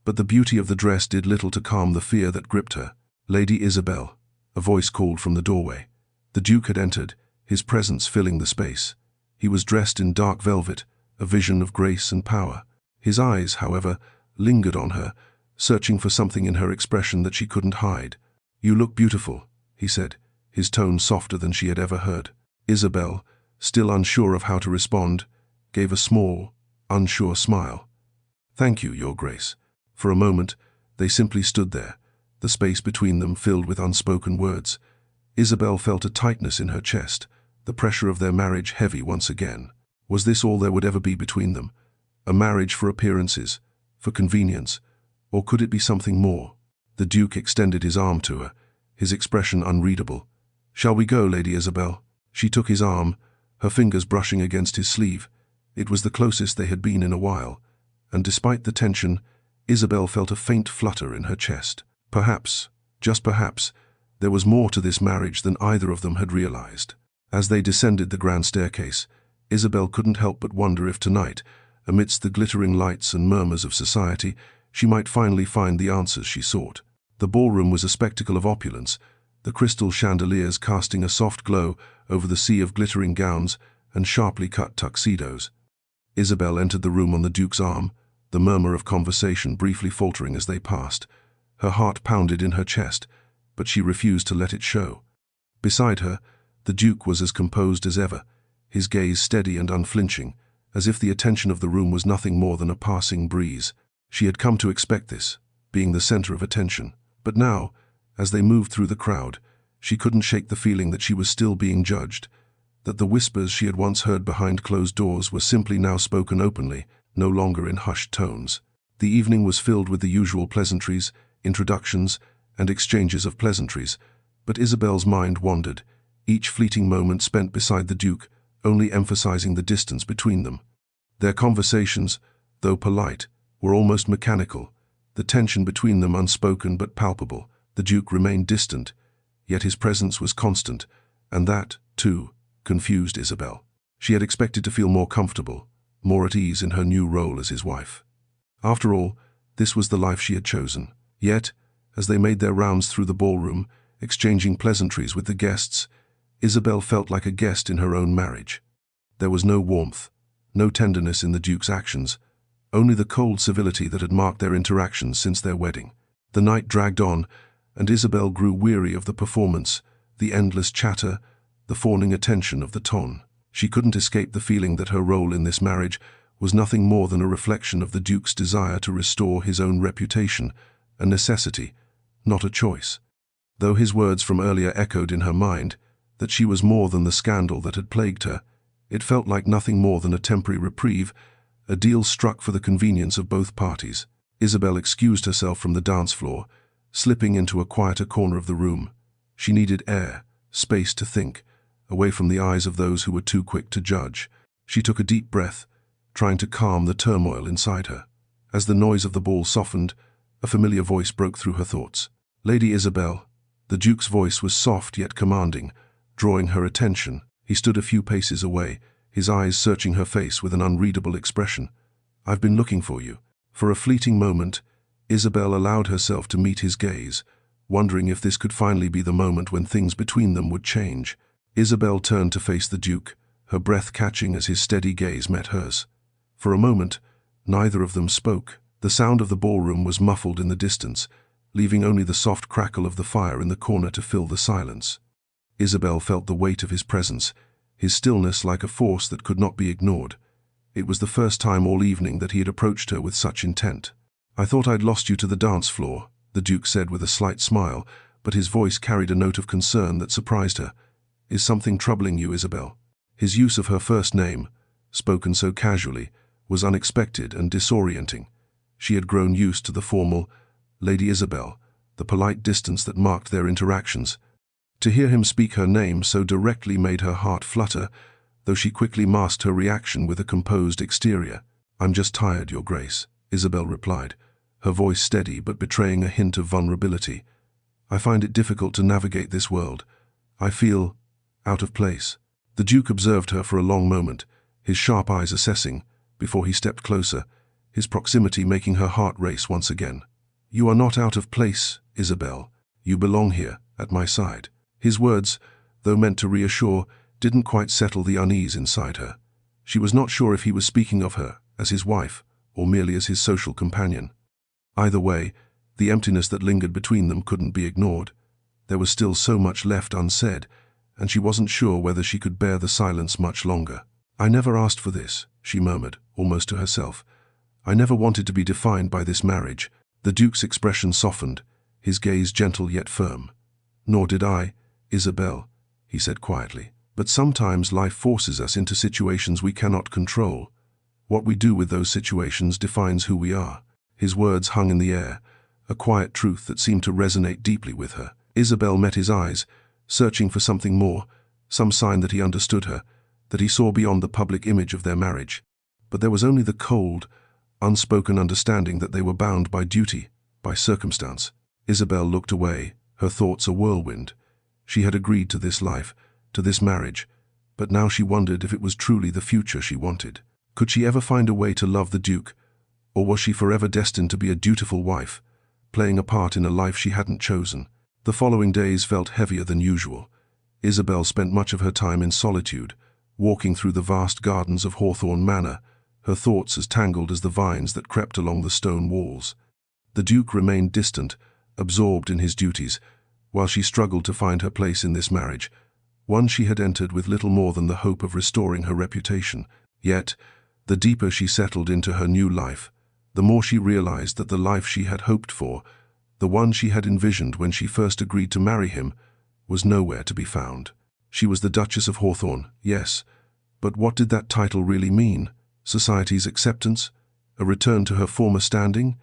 but the beauty of the dress did little to calm the fear that gripped her. "Lady Isabelle," a voice called from the doorway. The Duke had entered, his presence filling the space. He was dressed in dark velvet, a vision of grace and power. His eyes, however, lingered on her, searching for something in her expression that she couldn't hide. "You look beautiful," he said, his tone softer than she had ever heard. Isabelle, still unsure of how to respond, gave a small, unsure smile. "Thank you, Your Grace." For a moment, they simply stood there, the space between them filled with unspoken words. Isabelle felt a tightness in her chest, the pressure of their marriage heavy once again. Was this all there would ever be between them? A marriage for appearances, for convenience, or could it be something more? The Duke extended his arm to her, his expression unreadable. "Shall we go, Lady Isabelle?" She took his arm, her fingers brushing against his sleeve. It was the closest they had been in a while, and despite the tension, Isabelle felt a faint flutter in her chest. Perhaps, just perhaps, there was more to this marriage than either of them had realized. As they descended the grand staircase, Isabelle couldn't help but wonder if tonight, amidst the glittering lights and murmurs of society, she might finally find the answers she sought. The ballroom was a spectacle of opulence, the crystal chandeliers casting a soft glow over the sea of glittering gowns and sharply cut tuxedos. Isabelle entered the room on the Duke's arm, the murmur of conversation briefly faltering as they passed. Her heart pounded in her chest, but she refused to let it show. Beside her, the Duke was as composed as ever, his gaze steady and unflinching, as if the attention of the room was nothing more than a passing breeze. She had come to expect this, being the center of attention. But now, as they moved through the crowd, she couldn't shake the feeling that she was still being judged, that the whispers she had once heard behind closed doors were simply now spoken openly, no longer in hushed tones. The evening was filled with the usual pleasantries, introductions, and exchanges of pleasantries, but Isabelle's mind wandered, each fleeting moment spent beside the Duke only emphasizing the distance between them. Their conversations, though polite, were almost mechanical, the tension between them unspoken but palpable. The Duke remained distant, yet his presence was constant, and that, too, confused Isabelle. She had expected to feel more comfortable, more at ease in her new role as his wife. After all, this was the life she had chosen. Yet, as they made their rounds through the ballroom, exchanging pleasantries with the guests, Isabelle felt like a guest in her own marriage. There was no warmth, no tenderness in the Duke's actions, only the cold civility that had marked their interactions since their wedding. The night dragged on, and Isabelle grew weary of the performance, the endless chatter, the fawning attention of the ton. She couldn't escape the feeling that her role in this marriage was nothing more than a reflection of the Duke's desire to restore his own reputation, a necessity, not a choice. Though his words from earlier echoed in her mind, that she was more than the scandal that had plagued her, it felt like nothing more than a temporary reprieve, a deal struck for the convenience of both parties. Isabelle excused herself from the dance floor, slipping into a quieter corner of the room. She needed air, space to think, away from the eyes of those who were too quick to judge. She took a deep breath, trying to calm the turmoil inside her. As the noise of the ball softened, a familiar voice broke through her thoughts. "Lady Isabelle." The Duke's voice was soft yet commanding, drawing her attention. He stood a few paces away, his eyes searching her face with an unreadable expression. "I've been looking for you." For a fleeting moment, Isabelle allowed herself to meet his gaze, wondering if this could finally be the moment when things between them would change. Isabelle turned to face the Duke, her breath catching as his steady gaze met hers. For a moment, neither of them spoke. The sound of the ballroom was muffled in the distance, leaving only the soft crackle of the fire in the corner to fill the silence. Isabelle felt the weight of his presence, his stillness like a force that could not be ignored. It was the first time all evening that he had approached her with such intent. "I thought I'd lost you to the dance floor," the Duke said with a slight smile, but his voice carried a note of concern that surprised her. "Is something troubling you, Isabelle?" His use of her first name, spoken so casually, was unexpected and disorienting. She had grown used to the formal, "Lady Isabelle," the polite distance that marked their interactions. To hear him speak her name so directly made her heart flutter, though she quickly masked her reaction with a composed exterior. "I'm just tired, Your Grace," Isabelle replied, her voice steady but betraying a hint of vulnerability. "I find it difficult to navigate this world. I feel out of place." The Duke observed her for a long moment, his sharp eyes assessing, before he stepped closer, his proximity making her heart race once again. "You are not out of place, Isabelle. You belong here, at my side." His words, though meant to reassure, didn't quite settle the unease inside her. She was not sure if he was speaking of her as his wife or merely as his social companion. Either way, the emptiness that lingered between them couldn't be ignored. There was still so much left unsaid, and she wasn't sure whether she could bear the silence much longer. "I never asked for this," she murmured, almost to herself. "I never wanted to be defined by this marriage." The Duke's expression softened, his gaze gentle yet firm. "Nor did I, Isabelle," he said quietly. "But sometimes life forces us into situations we cannot control. What we do with those situations defines who we are." His words hung in the air, a quiet truth that seemed to resonate deeply with her. Isabelle met his eyes, searching for something more, some sign that he understood her, that he saw beyond the public image of their marriage. But there was only the cold, unspoken understanding that they were bound by duty, by circumstance. Isabelle looked away, her thoughts a whirlwind. She had agreed to this life, to this marriage, but now she wondered if it was truly the future she wanted. Could she ever find a way to love the Duke, or was she forever destined to be a dutiful wife, playing a part in a life she hadn't chosen? The following days felt heavier than usual. Isabelle spent much of her time in solitude, walking through the vast gardens of Hawthorne Manor, her thoughts as tangled as the vines that crept along the stone walls. The Duke remained distant, absorbed in his duties, while she struggled to find her place in this marriage, one she had entered with little more than the hope of restoring her reputation. Yet, the deeper she settled into her new life, the more she realized that the life she had hoped for, the one she had envisioned when she first agreed to marry him, was nowhere to be found. She was the Duchess of Hawthorne, yes, but what did that title really mean? Society's acceptance? A return to her former standing?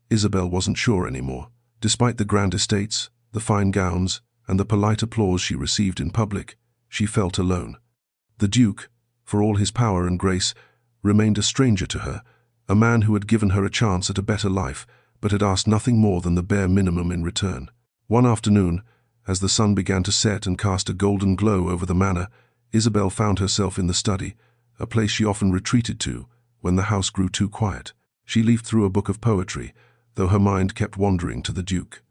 Isabelle wasn't sure anymore. Despite the grand estates, the fine gowns, and the polite applause she received in public, she felt alone. The Duke, for all his power and grace, remained a stranger to her, a man who had given her a chance at a better life, but had asked nothing more than the bare minimum in return. One afternoon, as the sun began to set and cast a golden glow over the manor, Isabelle found herself in the study, a place she often retreated to when the house grew too quiet. She leafed through a book of poetry, though her mind kept wandering to the Duke.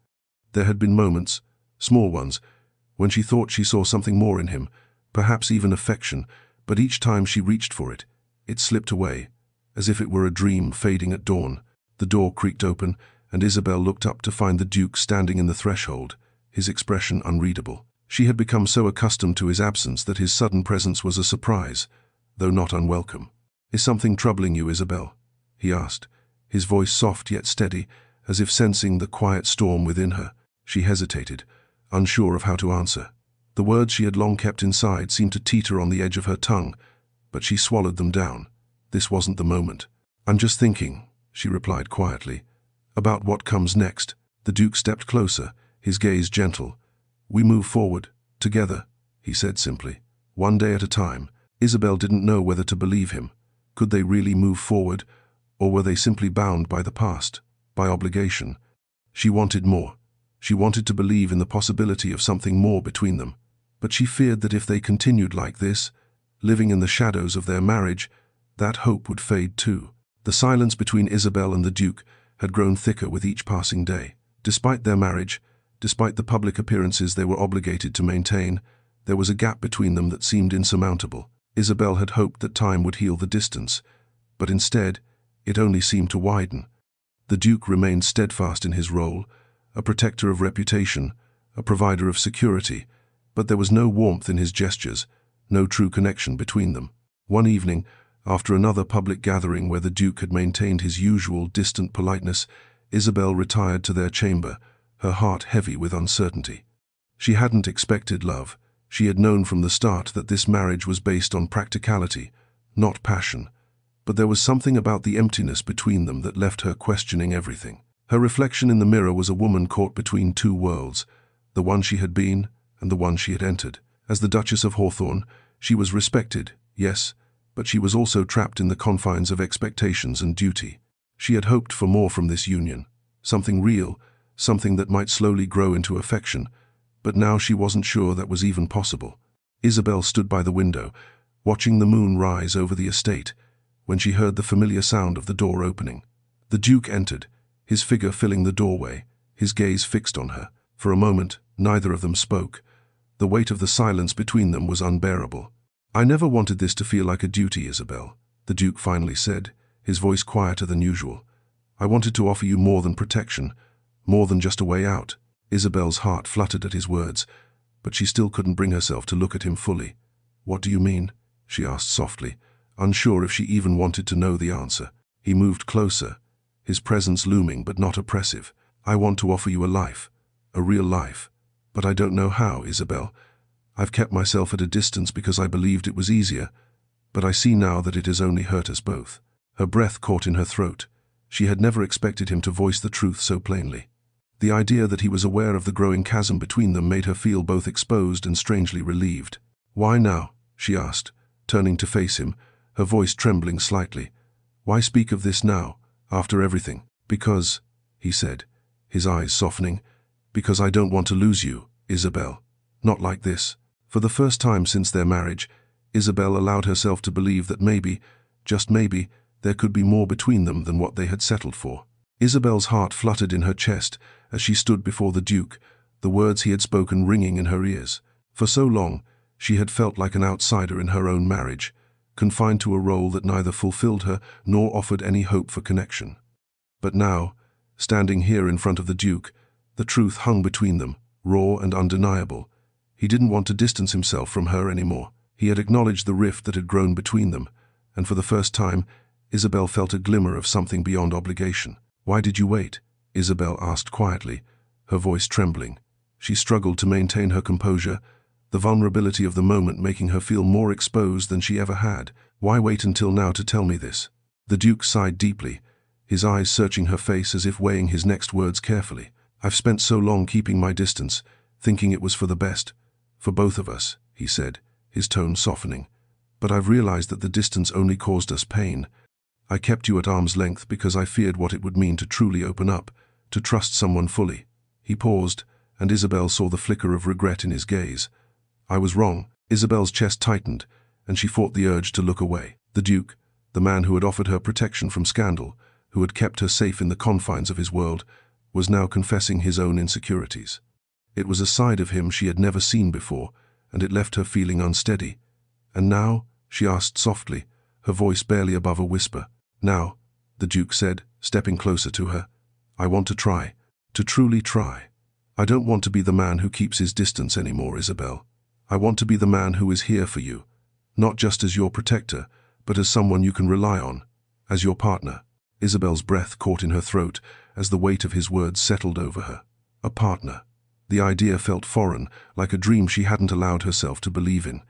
There had been moments, small ones, when she thought she saw something more in him, perhaps even affection, but each time she reached for it, it slipped away, as if it were a dream fading at dawn. The door creaked open, and Isabelle looked up to find the Duke standing in the threshold, his expression unreadable. She had become so accustomed to his absence that his sudden presence was a surprise, though not unwelcome. "Is something troubling you, Isabelle?" he asked, his voice soft yet steady, as if sensing the quiet storm within her. She hesitated, unsure of how to answer. The words she had long kept inside seemed to teeter on the edge of her tongue, but she swallowed them down. This wasn't the moment. "I'm just thinking," she replied quietly, "about what comes next." The Duke stepped closer, his gaze gentle. "We move forward, together," he said simply, "one day at a time." Isabelle didn't know whether to believe him. Could they really move forward, or were they simply bound by the past, by obligation? She wanted more. She wanted to believe in the possibility of something more between them. But she feared that if they continued like this, living in the shadows of their marriage, that hope would fade too. The silence between Isabelle and the Duke had grown thicker with each passing day. Despite their marriage, despite the public appearances they were obligated to maintain, there was a gap between them that seemed insurmountable. Isabelle had hoped that time would heal the distance, but instead, it only seemed to widen. The Duke remained steadfast in his role, a protector of reputation, a provider of security, but there was no warmth in his gestures, no true connection between them. One evening, after another public gathering where the Duke had maintained his usual distant politeness, Isabelle retired to their chamber, her heart heavy with uncertainty. She hadn't expected love. She had known from the start that this marriage was based on practicality, not passion. But there was something about the emptiness between them that left her questioning everything. Her reflection in the mirror was a woman caught between two worlds, the one she had been and the one she had entered. As the Duchess of Hawthorne, she was respected, yes, but she was also trapped in the confines of expectations and duty. She had hoped for more from this union, something real, something that might slowly grow into affection, but now she wasn't sure that was even possible. Isabelle stood by the window, watching the moon rise over the estate, when she heard the familiar sound of the door opening. The Duke entered, his figure filling the doorway, his gaze fixed on her. For a moment, neither of them spoke. The weight of the silence between them was unbearable. "I never wanted this to feel like a duty, Isabelle," the Duke finally said, his voice quieter than usual. "I wanted to offer you more than protection, more than just a way out." Isabelle's heart fluttered at his words, but she still couldn't bring herself to look at him fully. "What do you mean?" she asked softly, unsure if she even wanted to know the answer. He moved closer, his presence looming but not oppressive. "I want to offer you a life, a real life. But I don't know how, Isabelle. I've kept myself at a distance because I believed it was easier, but I see now that it has only hurt us both." Her breath caught in her throat. She had never expected him to voice the truth so plainly. The idea that he was aware of the growing chasm between them made her feel both exposed and strangely relieved. "Why now?" she asked, turning to face him, her voice trembling slightly. "Why speak of this now, after everything?" "Because," he said, his eyes softening, "because I don't want to lose you, Isabelle. Not like this." For the first time since their marriage, Isabelle allowed herself to believe that maybe, just maybe, there could be more between them than what they had settled for. Isabelle's heart fluttered in her chest as she stood before the Duke, the words he had spoken ringing in her ears. For so long, she had felt like an outsider in her own marriage, confined to a role that neither fulfilled her nor offered any hope for connection. But now, standing here in front of the Duke, the truth hung between them, raw and undeniable. He didn't want to distance himself from her anymore. He had acknowledged the rift that had grown between them, and for the first time, Isabelle felt a glimmer of something beyond obligation. "Why did you wait?" Isabelle asked quietly, her voice trembling. She struggled to maintain her composure, the vulnerability of the moment making her feel more exposed than she ever had. "Why wait until now to tell me this?" The Duke sighed deeply, his eyes searching her face as if weighing his next words carefully. "I've spent so long keeping my distance, thinking it was for the best, for both of us," he said, his tone softening. "But I've realized that the distance only caused us pain. I kept you at arm's length because I feared what it would mean to truly open up, to trust someone fully." He paused, and Isabelle saw the flicker of regret in his gaze. "I was wrong." Isabelle's chest tightened, and she fought the urge to look away. The Duke, the man who had offered her protection from scandal, who had kept her safe in the confines of his world, was now confessing his own insecurities. It was a side of him she had never seen before, and it left her feeling unsteady. "And now?" she asked softly, her voice barely above a whisper. "Now," the Duke said, stepping closer to her, "I want to try, to truly try. I don't want to be the man who keeps his distance anymore, Isabelle. I want to be the man who is here for you, not just as your protector, but as someone you can rely on, as your partner." Isabelle's breath caught in her throat as the weight of his words settled over her. A partner. The idea felt foreign, like a dream she hadn't allowed herself to believe in.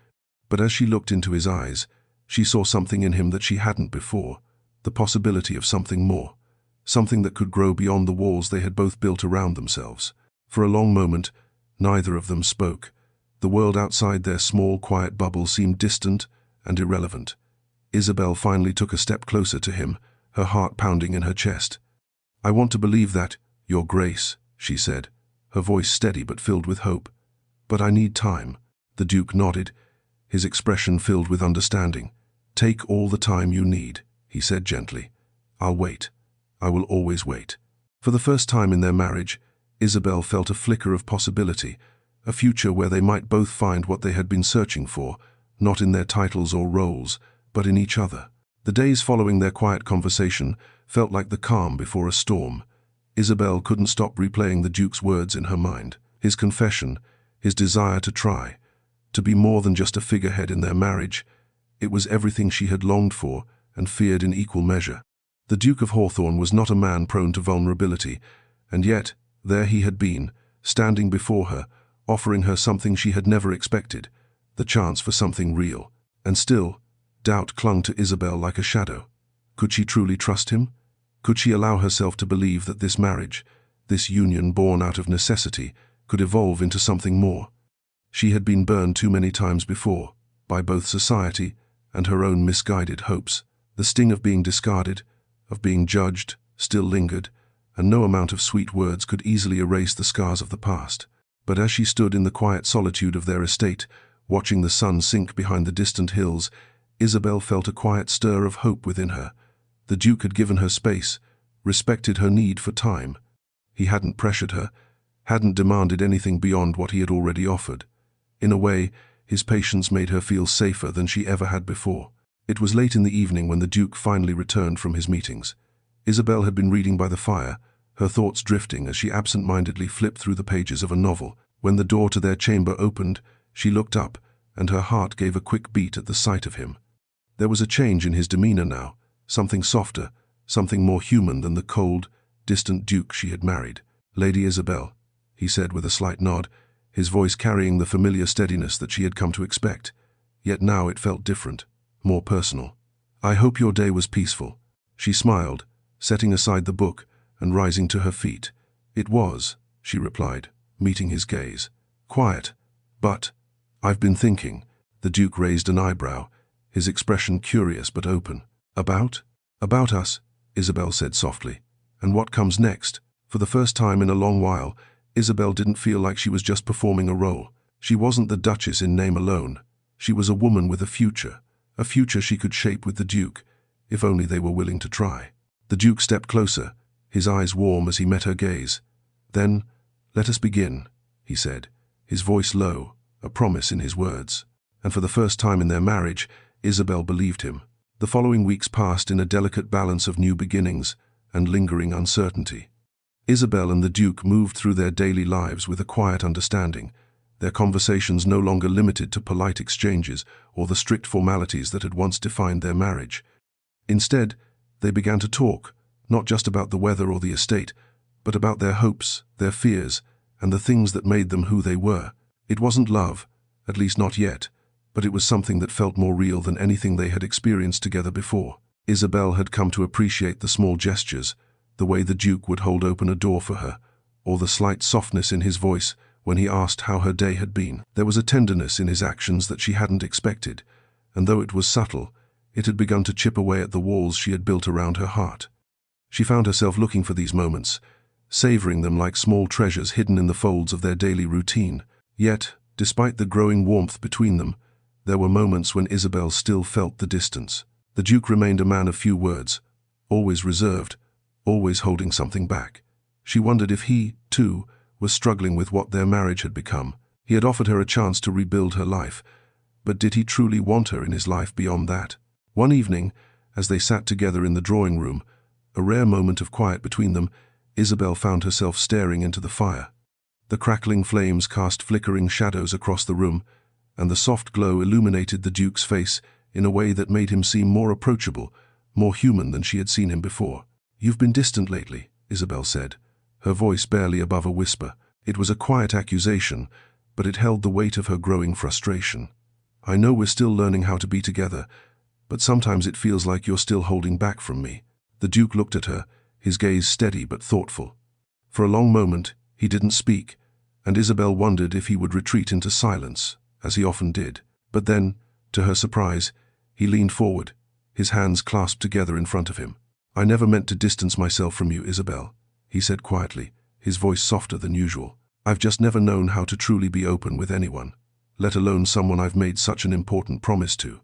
But as she looked into his eyes, she saw something in him that she hadn't before, the possibility of something more, something that could grow beyond the walls they had both built around themselves. For a long moment, neither of them spoke. The world outside their small, quiet bubble seemed distant and irrelevant. Isabelle finally took a step closer to him, her heart pounding in her chest. "I want to believe that, Your Grace," she said, her voice steady but filled with hope. "But I need time." The Duke nodded, his expression filled with understanding. "Take all the time you need," he said gently. "I'll wait. I will always wait." For the first time in their marriage, Isabelle felt a flicker of possibility, a future where they might both find what they had been searching for, not in their titles or roles, but in each other. The days following their quiet conversation felt like the calm before a storm. Isabelle couldn't stop replaying the Duke's words in her mind, his confession, his desire to try, to be more than just a figurehead in their marriage. It was everything she had longed for and feared in equal measure. The Duke of Hawthorne was not a man prone to vulnerability, and yet, there he had been, standing before her, offering her something she had never expected, the chance for something real. And still, doubt clung to Isabelle like a shadow. Could she truly trust him? Could she allow herself to believe that this marriage, this union born out of necessity, could evolve into something more? She had been burned too many times before, by both society and her own misguided hopes. The sting of being discarded, of being judged, still lingered, and no amount of sweet words could easily erase the scars of the past. But as she stood in the quiet solitude of their estate, watching the sun sink behind the distant hills, Isabelle felt a quiet stir of hope within her. The Duke had given her space, respected her need for time. He hadn't pressured her, hadn't demanded anything beyond what he had already offered. In a way, his patience made her feel safer than she ever had before. It was late in the evening when the Duke finally returned from his meetings. Isabelle had been reading by the fire, her thoughts drifting as she absent-mindedly flipped through the pages of a novel. When the door to their chamber opened, she looked up, and her heart gave a quick beat at the sight of him. There was a change in his demeanor now, something softer, something more human than the cold, distant Duke she had married. "Lady Isabelle," he said with a slight nod, his voice carrying the familiar steadiness that she had come to expect. Yet now it felt different, more personal. "I hope your day was peaceful." She smiled, setting aside the book and rising to her feet. "It was," she replied, meeting his gaze. "Quiet, but I've been thinking." The Duke raised an eyebrow, his expression curious but open. "About? About us," Isabelle said softly. "And what comes next?" For the first time in a long while, Isabelle didn't feel like she was just performing a role. She wasn't the Duchess in name alone. She was a woman with a future she could shape with the Duke, if only they were willing to try. The Duke stepped closer, his eyes warm as he met her gaze. "Then, let us begin," he said, his voice low, a promise in his words. And for the first time in their marriage, Isabelle believed him. The following weeks passed in a delicate balance of new beginnings and lingering uncertainty. Isabelle and the Duke moved through their daily lives with a quiet understanding, their conversations no longer limited to polite exchanges or the strict formalities that had once defined their marriage. Instead, they began to talk, not just about the weather or the estate, but about their hopes, their fears, and the things that made them who they were. It wasn't love, at least not yet, but it was something that felt more real than anything they had experienced together before. Isabelle had come to appreciate the small gestures, the way the Duke would hold open a door for her, or the slight softness in his voice when he asked how her day had been. There was a tenderness in his actions that she hadn't expected, and though it was subtle, it had begun to chip away at the walls she had built around her heart. She found herself looking for these moments, savoring them like small treasures hidden in the folds of their daily routine. Yet, despite the growing warmth between them, there were moments when Isabelle still felt the distance. The Duke remained a man of few words, always reserved, always holding something back. She wondered if he, too, was struggling with what their marriage had become. He had offered her a chance to rebuild her life, but did he truly want her in his life beyond that? One evening, as they sat together in the drawing room, a rare moment of quiet between them, Isabelle found herself staring into the fire. The crackling flames cast flickering shadows across the room, and the soft glow illuminated the Duke's face in a way that made him seem more approachable, more human than she had seen him before. "You've been distant lately," Isabelle said, her voice barely above a whisper. It was a quiet accusation, but it held the weight of her growing frustration. "I know we're still learning how to be together, but sometimes it feels like you're still holding back from me." The Duke looked at her, his gaze steady but thoughtful. For a long moment, he didn't speak, and Isabelle wondered if he would retreat into silence, as he often did. But then, to her surprise, he leaned forward, his hands clasped together in front of him. "I never meant to distance myself from you, Isabelle," he said quietly, his voice softer than usual. "I've just never known how to truly be open with anyone, let alone someone I've made such an important promise to.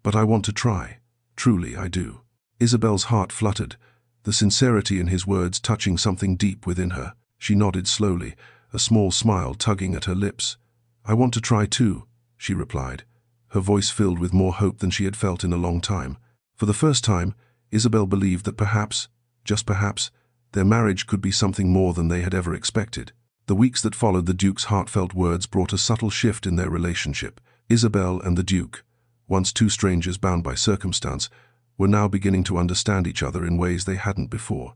But I want to try. Truly, I do." Isabelle's heart fluttered, the sincerity in his words touching something deep within her. She nodded slowly, a small smile tugging at her lips. "I want to try too," she replied, her voice filled with more hope than she had felt in a long time. For the first time, Isabelle believed that perhaps, just perhaps, their marriage could be something more than they had ever expected. The weeks that followed the Duke's heartfelt words brought a subtle shift in their relationship. Isabelle and the Duke, once two strangers bound by circumstance, were now beginning to understand each other in ways they hadn't before.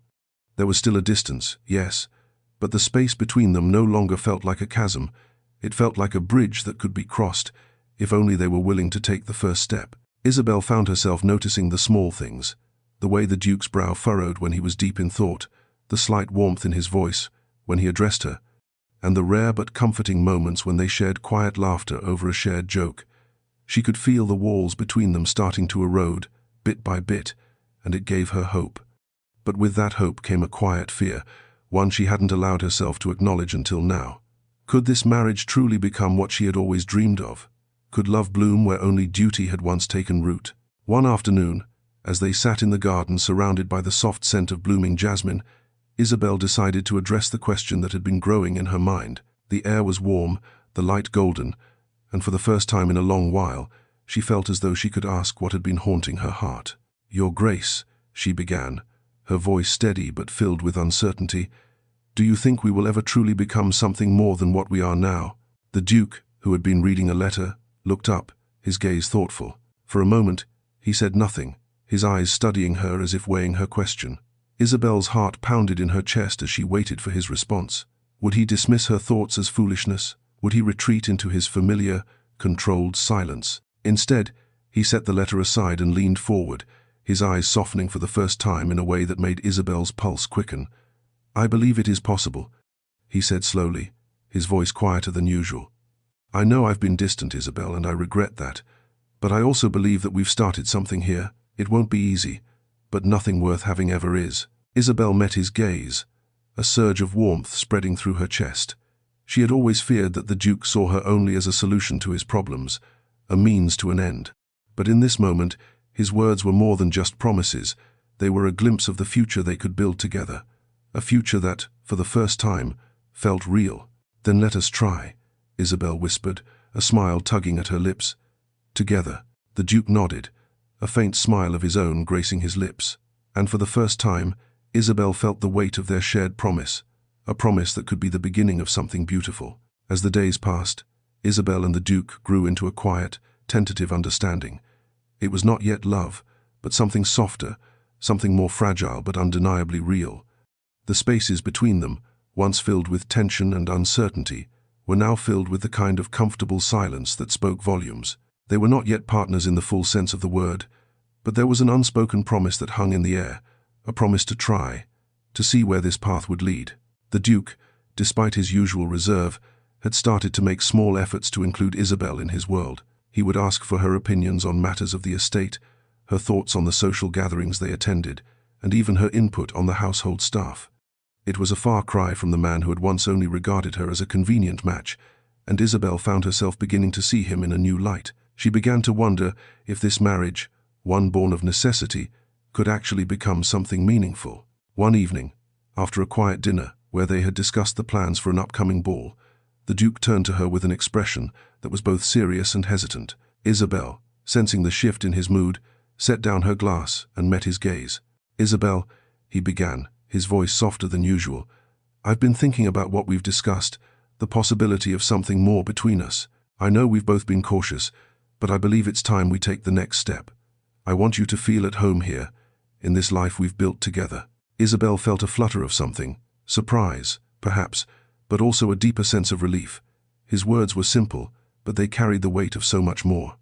There was still a distance, yes, but the space between them no longer felt like a chasm. It felt like a bridge that could be crossed, if only they were willing to take the first step. Isabelle found herself noticing the small things, the way the Duke's brow furrowed when he was deep in thought, the slight warmth in his voice when he addressed her, and the rare but comforting moments when they shared quiet laughter over a shared joke. She could feel the walls between them starting to erode, bit by bit, and it gave her hope. But with that hope came a quiet fear, one she hadn't allowed herself to acknowledge until now. Could this marriage truly become what she had always dreamed of? Could love bloom where only duty had once taken root? One afternoon, as they sat in the garden surrounded by the soft scent of blooming jasmine, Isabelle decided to address the question that had been growing in her mind. The air was warm, the light golden, and for the first time in a long while, she felt as though she could ask what had been haunting her heart. "Your Grace," she began, her voice steady but filled with uncertainty, "do you think we will ever truly become something more than what we are now?" The Duke, who had been reading a letter, looked up, his gaze thoughtful. For a moment, he said nothing, his eyes studying her as if weighing her question. Isabelle's heart pounded in her chest as she waited for his response. Would he dismiss her thoughts as foolishness? Would he retreat into his familiar, controlled silence? Instead, he set the letter aside and leaned forward, his eyes softening for the first time in a way that made Isabelle's pulse quicken. "I believe it is possible," he said slowly, his voice quieter than usual. "I know I've been distant, Isabelle, and I regret that, but I also believe that we've started something here. It won't be easy, but nothing worth having ever is." Isabelle met his gaze, a surge of warmth spreading through her chest. She had always feared that the Duke saw her only as a solution to his problems, a means to an end. But in this moment, his words were more than just promises. They were a glimpse of the future they could build together, a future that, for the first time, felt real. "Then let us try," Isabelle whispered, a smile tugging at her lips. "Together." The Duke nodded, a faint smile of his own gracing his lips. And for the first time, Isabelle felt the weight of their shared promise, a promise that could be the beginning of something beautiful. As the days passed, Isabelle and the Duke grew into a quiet, tentative understanding. It was not yet love, but something softer, something more fragile but undeniably real. The spaces between them, once filled with tension and uncertainty, were now filled with the kind of comfortable silence that spoke volumes. They were not yet partners in the full sense of the word, but there was an unspoken promise that hung in the air, a promise to try, to see where this path would lead. The Duke, despite his usual reserve, had started to make small efforts to include Isabelle in his world. He would ask for her opinions on matters of the estate, her thoughts on the social gatherings they attended, and even her input on the household staff. It was a far cry from the man who had once only regarded her as a convenient match, and Isabelle found herself beginning to see him in a new light. She began to wonder if this marriage, one born of necessity, could actually become something meaningful. One evening, after a quiet dinner where they had discussed the plans for an upcoming ball, the Duke turned to her with an expression that was both serious and hesitant. Isabelle, sensing the shift in his mood, set down her glass and met his gaze. "Isabelle," he began, his voice softer than usual, "I've been thinking about what we've discussed, the possibility of something more between us. I know we've both been cautious, but I believe it's time we take the next step. I want you to feel at home here, in this life we've built together." Isabelle felt a flutter of something, surprise, perhaps, but also a deeper sense of relief. His words were simple, but they carried the weight of so much more.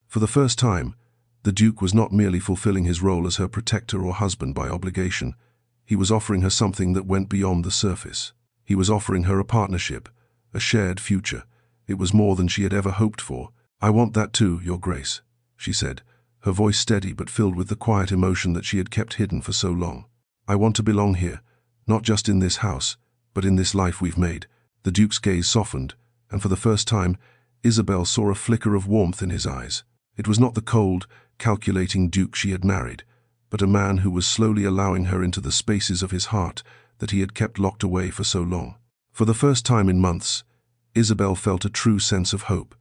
For the first time, the Duke was not merely fulfilling his role as her protector or husband by obligation. He was offering her something that went beyond the surface. He was offering her a partnership, a shared future. It was more than she had ever hoped for. "I want that too, Your Grace," she said, her voice steady but filled with the quiet emotion that she had kept hidden for so long. "I want to belong here, not just in this house, but in this life we've made." The Duke's gaze softened, and for the first time, Isabelle saw a flicker of warmth in his eyes. It was not the cold, calculating Duke she had married, but a man who was slowly allowing her into the spaces of his heart that he had kept locked away for so long. For the first time in months, Isabelle felt a true sense of hope.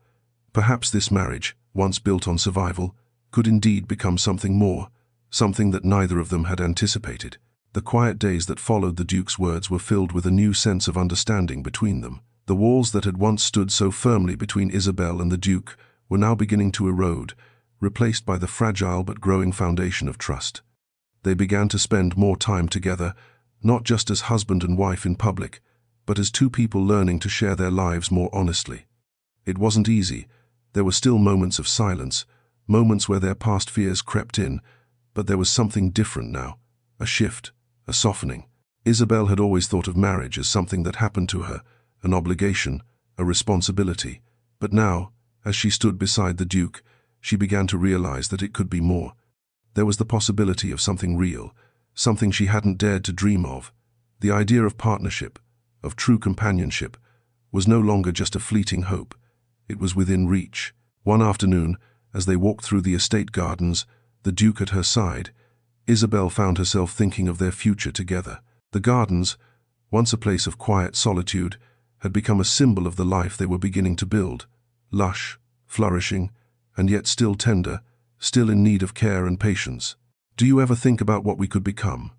Perhaps this marriage, once built on survival, could indeed become something more, something that neither of them had anticipated. The quiet days that followed the Duke's words were filled with a new sense of understanding between them. The walls that had once stood so firmly between Isabelle and the Duke were now beginning to erode, replaced by the fragile but growing foundation of trust. They began to spend more time together, not just as husband and wife in public, but as two people learning to share their lives more honestly. It wasn't easy. There were still moments of silence, moments where their past fears crept in, but there was something different now, a shift, a softening. Isabelle had always thought of marriage as something that happened to her, an obligation, a responsibility. But now, as she stood beside the Duke, she began to realize that it could be more. There was the possibility of something real, something she hadn't dared to dream of. The idea of partnership, of true companionship, was no longer just a fleeting hope. It was within reach. One afternoon, as they walked through the estate gardens, the Duke at her side, Isabelle found herself thinking of their future together. The gardens, once a place of quiet solitude, had become a symbol of the life they were beginning to build, lush, flourishing, and yet still tender, still in need of care and patience. "Do you ever think about what we could become?"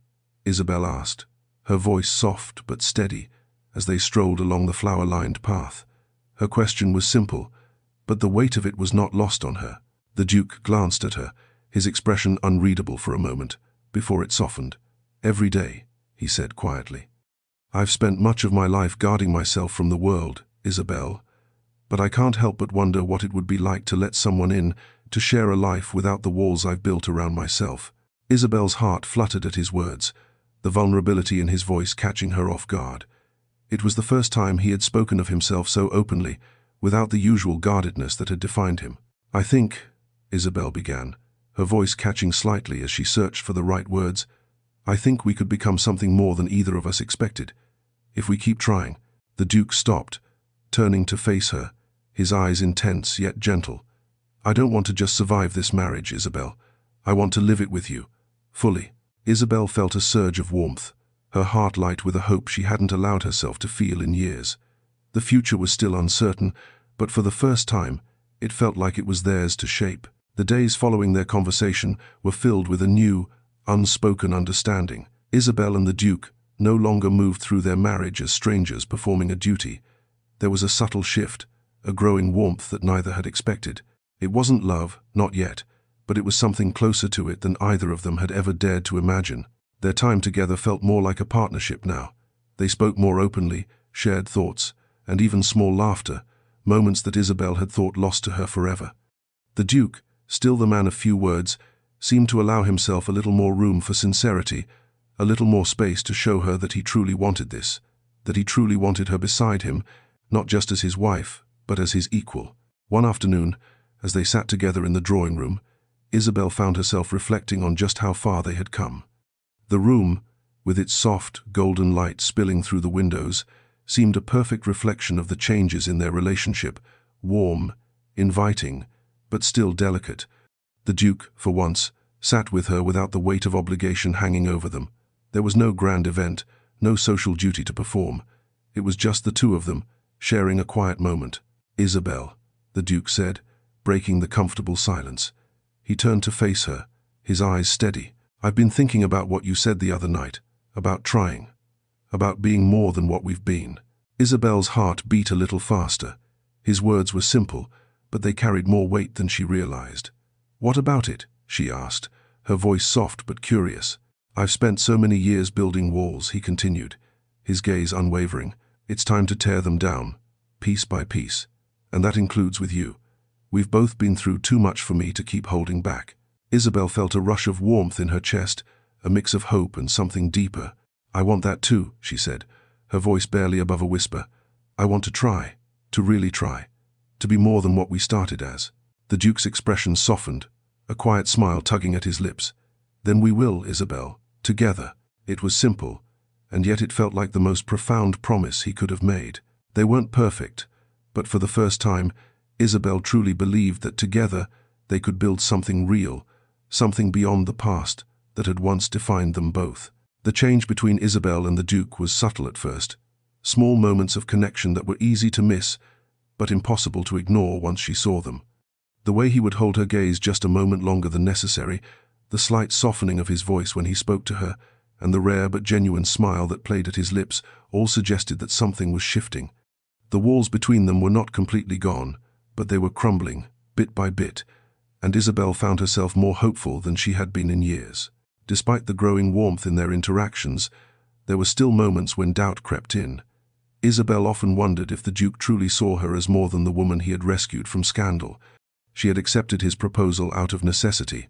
Isabelle asked, her voice soft but steady, as they strolled along the flower-lined path. Her question was simple, but the weight of it was not lost on her. The Duke glanced at her, his expression unreadable for a moment, before it softened. "Every day," he said quietly. "I've spent much of my life guarding myself from the world, Isabelle, but I can't help but wonder what it would be like to let someone in, to share a life without the walls I've built around myself." Isabelle's heart fluttered at his words, the vulnerability in his voice catching her off guard. It was the first time he had spoken of himself so openly, without the usual guardedness that had defined him. "I think," Isabelle began, her voice catching slightly as she searched for the right words, "I think we could become something more than either of us expected. If we keep trying." The Duke stopped, turning to face her, his eyes intense yet gentle. I don't want to just survive this marriage, Isabelle. I want to live it with you, fully." Isabelle felt a surge of warmth, her heart light with a hope she hadn't allowed herself to feel in years. The future was still uncertain, but for the first time, it felt like it was theirs to shape. The days following their conversation were filled with a new, unspoken understanding. Isabelle and the Duke no longer moved through their marriage as strangers performing a duty. There was a subtle shift, a growing warmth that neither had expected. It wasn't love, not yet, but it was something closer to it than either of them had ever dared to imagine. Their time together felt more like a partnership now. They spoke more openly, shared thoughts, and even small laughter, moments that Isabelle had thought lost to her forever. The Duke, still the man of few words, seemed to allow himself a little more room for sincerity, a little more space to show her that he truly wanted this, that he truly wanted her beside him, not just as his wife, but as his equal. One afternoon, as they sat together in the drawing room, Isabelle found herself reflecting on just how far they had come. The room, with its soft, golden light spilling through the windows, seemed a perfect reflection of the changes in their relationship, warm, inviting, but still delicate. The Duke, for once, sat with her without the weight of obligation hanging over them. There was no grand event, no social duty to perform. It was just the two of them, sharing a quiet moment. "Isabelle," the Duke said, breaking the comfortable silence. He turned to face her, his eyes steady. "I've been thinking about what you said the other night, about trying, about being more than what we've been." Isabelle's heart beat a little faster. His words were simple, but they carried more weight than she realized. "What about it?" she asked, her voice soft but curious. "I've spent so many years building walls," he continued, his gaze unwavering. "It's time to tear them down, piece by piece. And that includes with you. We've both been through too much for me to keep holding back." Isabelle felt a rush of warmth in her chest, a mix of hope and something deeper. "I want that too," she said, her voice barely above a whisper. "I want to try, to really try, to be more than what we started as." The Duke's expression softened, a quiet smile tugging at his lips. "Then we will, Isabelle, together." It was simple, and yet it felt like the most profound promise he could have made. They weren't perfect, but for the first time, Isabelle truly believed that together they could build something real, something beyond the past that had once defined them both. The change between Isabelle and the Duke was subtle at first, small moments of connection that were easy to miss, but impossible to ignore once she saw them. The way he would hold her gaze just a moment longer than necessary, the slight softening of his voice when he spoke to her, and the rare but genuine smile that played at his lips all suggested that something was shifting. The walls between them were not completely gone, but they were crumbling, bit by bit, and Isabelle found herself more hopeful than she had been in years. Despite the growing warmth in their interactions, there were still moments when doubt crept in. Isabelle often wondered if the Duke truly saw her as more than the woman he had rescued from scandal. She had accepted his proposal out of necessity,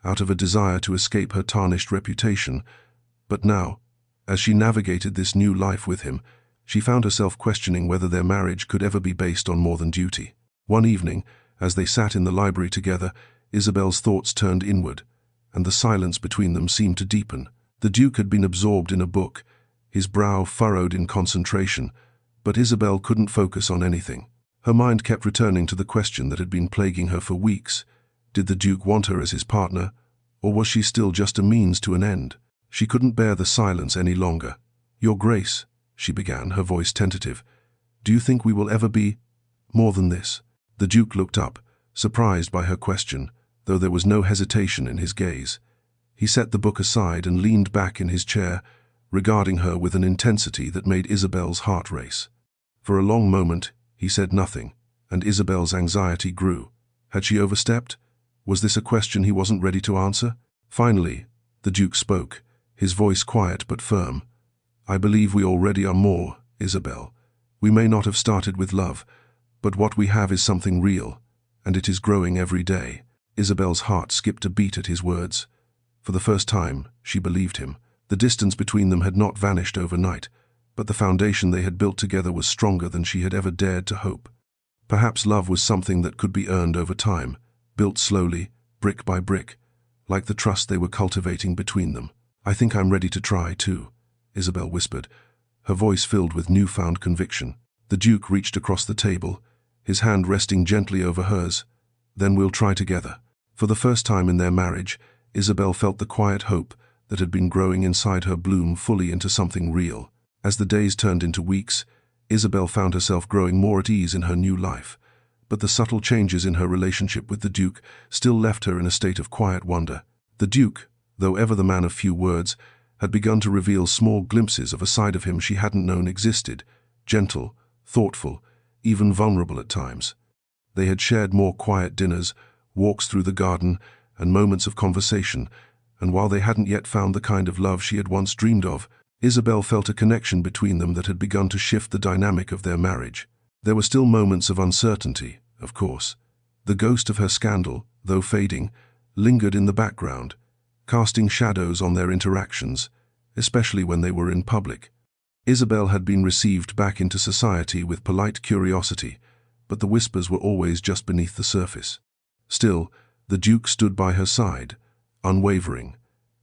out of a desire to escape her tarnished reputation, but now, as she navigated this new life with him, she found herself questioning whether their marriage could ever be based on more than duty. One evening, as they sat in the library together, Isabelle's thoughts turned inward, and the silence between them seemed to deepen. The Duke had been absorbed in a book, his brow furrowed in concentration, but Isabelle couldn't focus on anything. Her mind kept returning to the question that had been plaguing her for weeks. Did the Duke want her as his partner, or was she still just a means to an end? She couldn't bear the silence any longer. "Your Grace," she began, her voice tentative, "do you think we will ever be more than this?" The Duke looked up, surprised by her question, though there was no hesitation in his gaze. He set the book aside and leaned back in his chair, regarding her with an intensity that made Isabelle's heart race. For a long moment, he said nothing, and Isabelle's anxiety grew. Had she overstepped? Was this a question he wasn't ready to answer? Finally, the Duke spoke, his voice quiet but firm. "I believe we already are more, Isabelle. We may not have started with love, but what we have is something real, and it is growing every day." Isabelle's heart skipped a beat at his words. For the first time, she believed him. The distance between them had not vanished overnight, but the foundation they had built together was stronger than she had ever dared to hope. Perhaps love was something that could be earned over time, built slowly, brick by brick, like the trust they were cultivating between them. "I think I'm ready to try, too," Isabelle whispered, her voice filled with newfound conviction. The Duke reached across the table, his hand resting gently over hers. Then we'll try together." For the first time in their marriage, Isabelle felt the quiet hope that had been growing inside her bloom fully into something real. As the days turned into weeks, Isabelle found herself growing more at ease in her new life. But the subtle changes in her relationship with the Duke still left her in a state of quiet wonder. The Duke, though ever the man of few words, had begun to reveal small glimpses of a side of him she hadn't known existed, gentle, thoughtful, even vulnerable at times. They had shared more quiet dinners, walks through the garden, and moments of conversation, and while they hadn't yet found the kind of love she had once dreamed of, Isabelle felt a connection between them that had begun to shift the dynamic of their marriage. There were still moments of uncertainty, of course. The ghost of her scandal, though fading, lingered in the background, casting shadows on their interactions, especially when they were in public. Isabelle had been received back into society with polite curiosity, but the whispers were always just beneath the surface. Still, the Duke stood by her side, unwavering,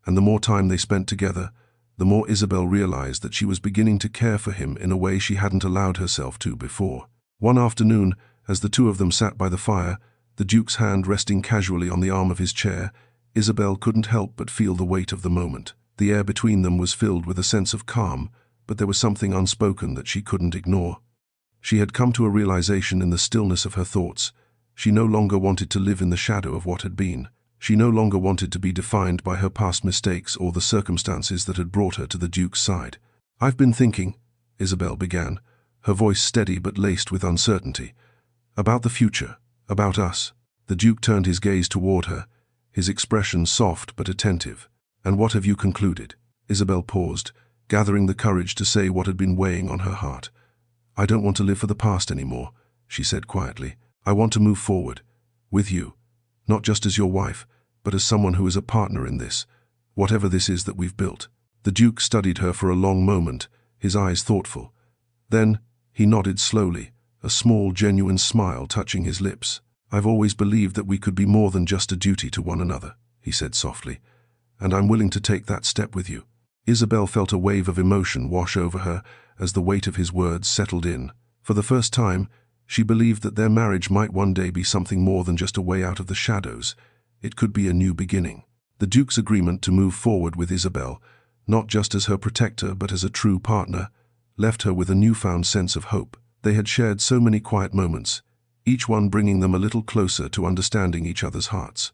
and the more time they spent together, the more Isabelle realized that she was beginning to care for him in a way she hadn't allowed herself to before. One afternoon, as the two of them sat by the fire, the Duke's hand resting casually on the arm of his chair, Isabelle couldn't help but feel the weight of the moment. The air between them was filled with a sense of calm, but there was something unspoken that she couldn't ignore. She had come to a realization in the stillness of her thoughts. She no longer wanted to live in the shadow of what had been. She no longer wanted to be defined by her past mistakes or the circumstances that had brought her to the Duke's side. "I've been thinking," Isabelle began, her voice steady but laced with uncertainty, "about the future, about us." The Duke turned his gaze toward her, his expression soft but attentive. "And what have you concluded?" Isabelle paused, gathering the courage to say what had been weighing on her heart. "I don't want to live for the past anymore," she said quietly. "I want to move forward, with you, not just as your wife, but as someone who is a partner in this, whatever this is that we've built." The Duke studied her for a long moment, his eyes thoughtful. Then he nodded slowly, a small, genuine smile touching his lips. "I've always believed that we could be more than just a duty to one another," he said softly, "and I'm willing to take that step with you." Isabelle felt a wave of emotion wash over her as the weight of his words settled in. For the first time, she believed that their marriage might one day be something more than just a way out of the shadows. It could be a new beginning. The Duke's agreement to move forward with Isabelle, not just as her protector but as a true partner, left her with a newfound sense of hope. They had shared so many quiet moments, each one bringing them a little closer to understanding each other's hearts.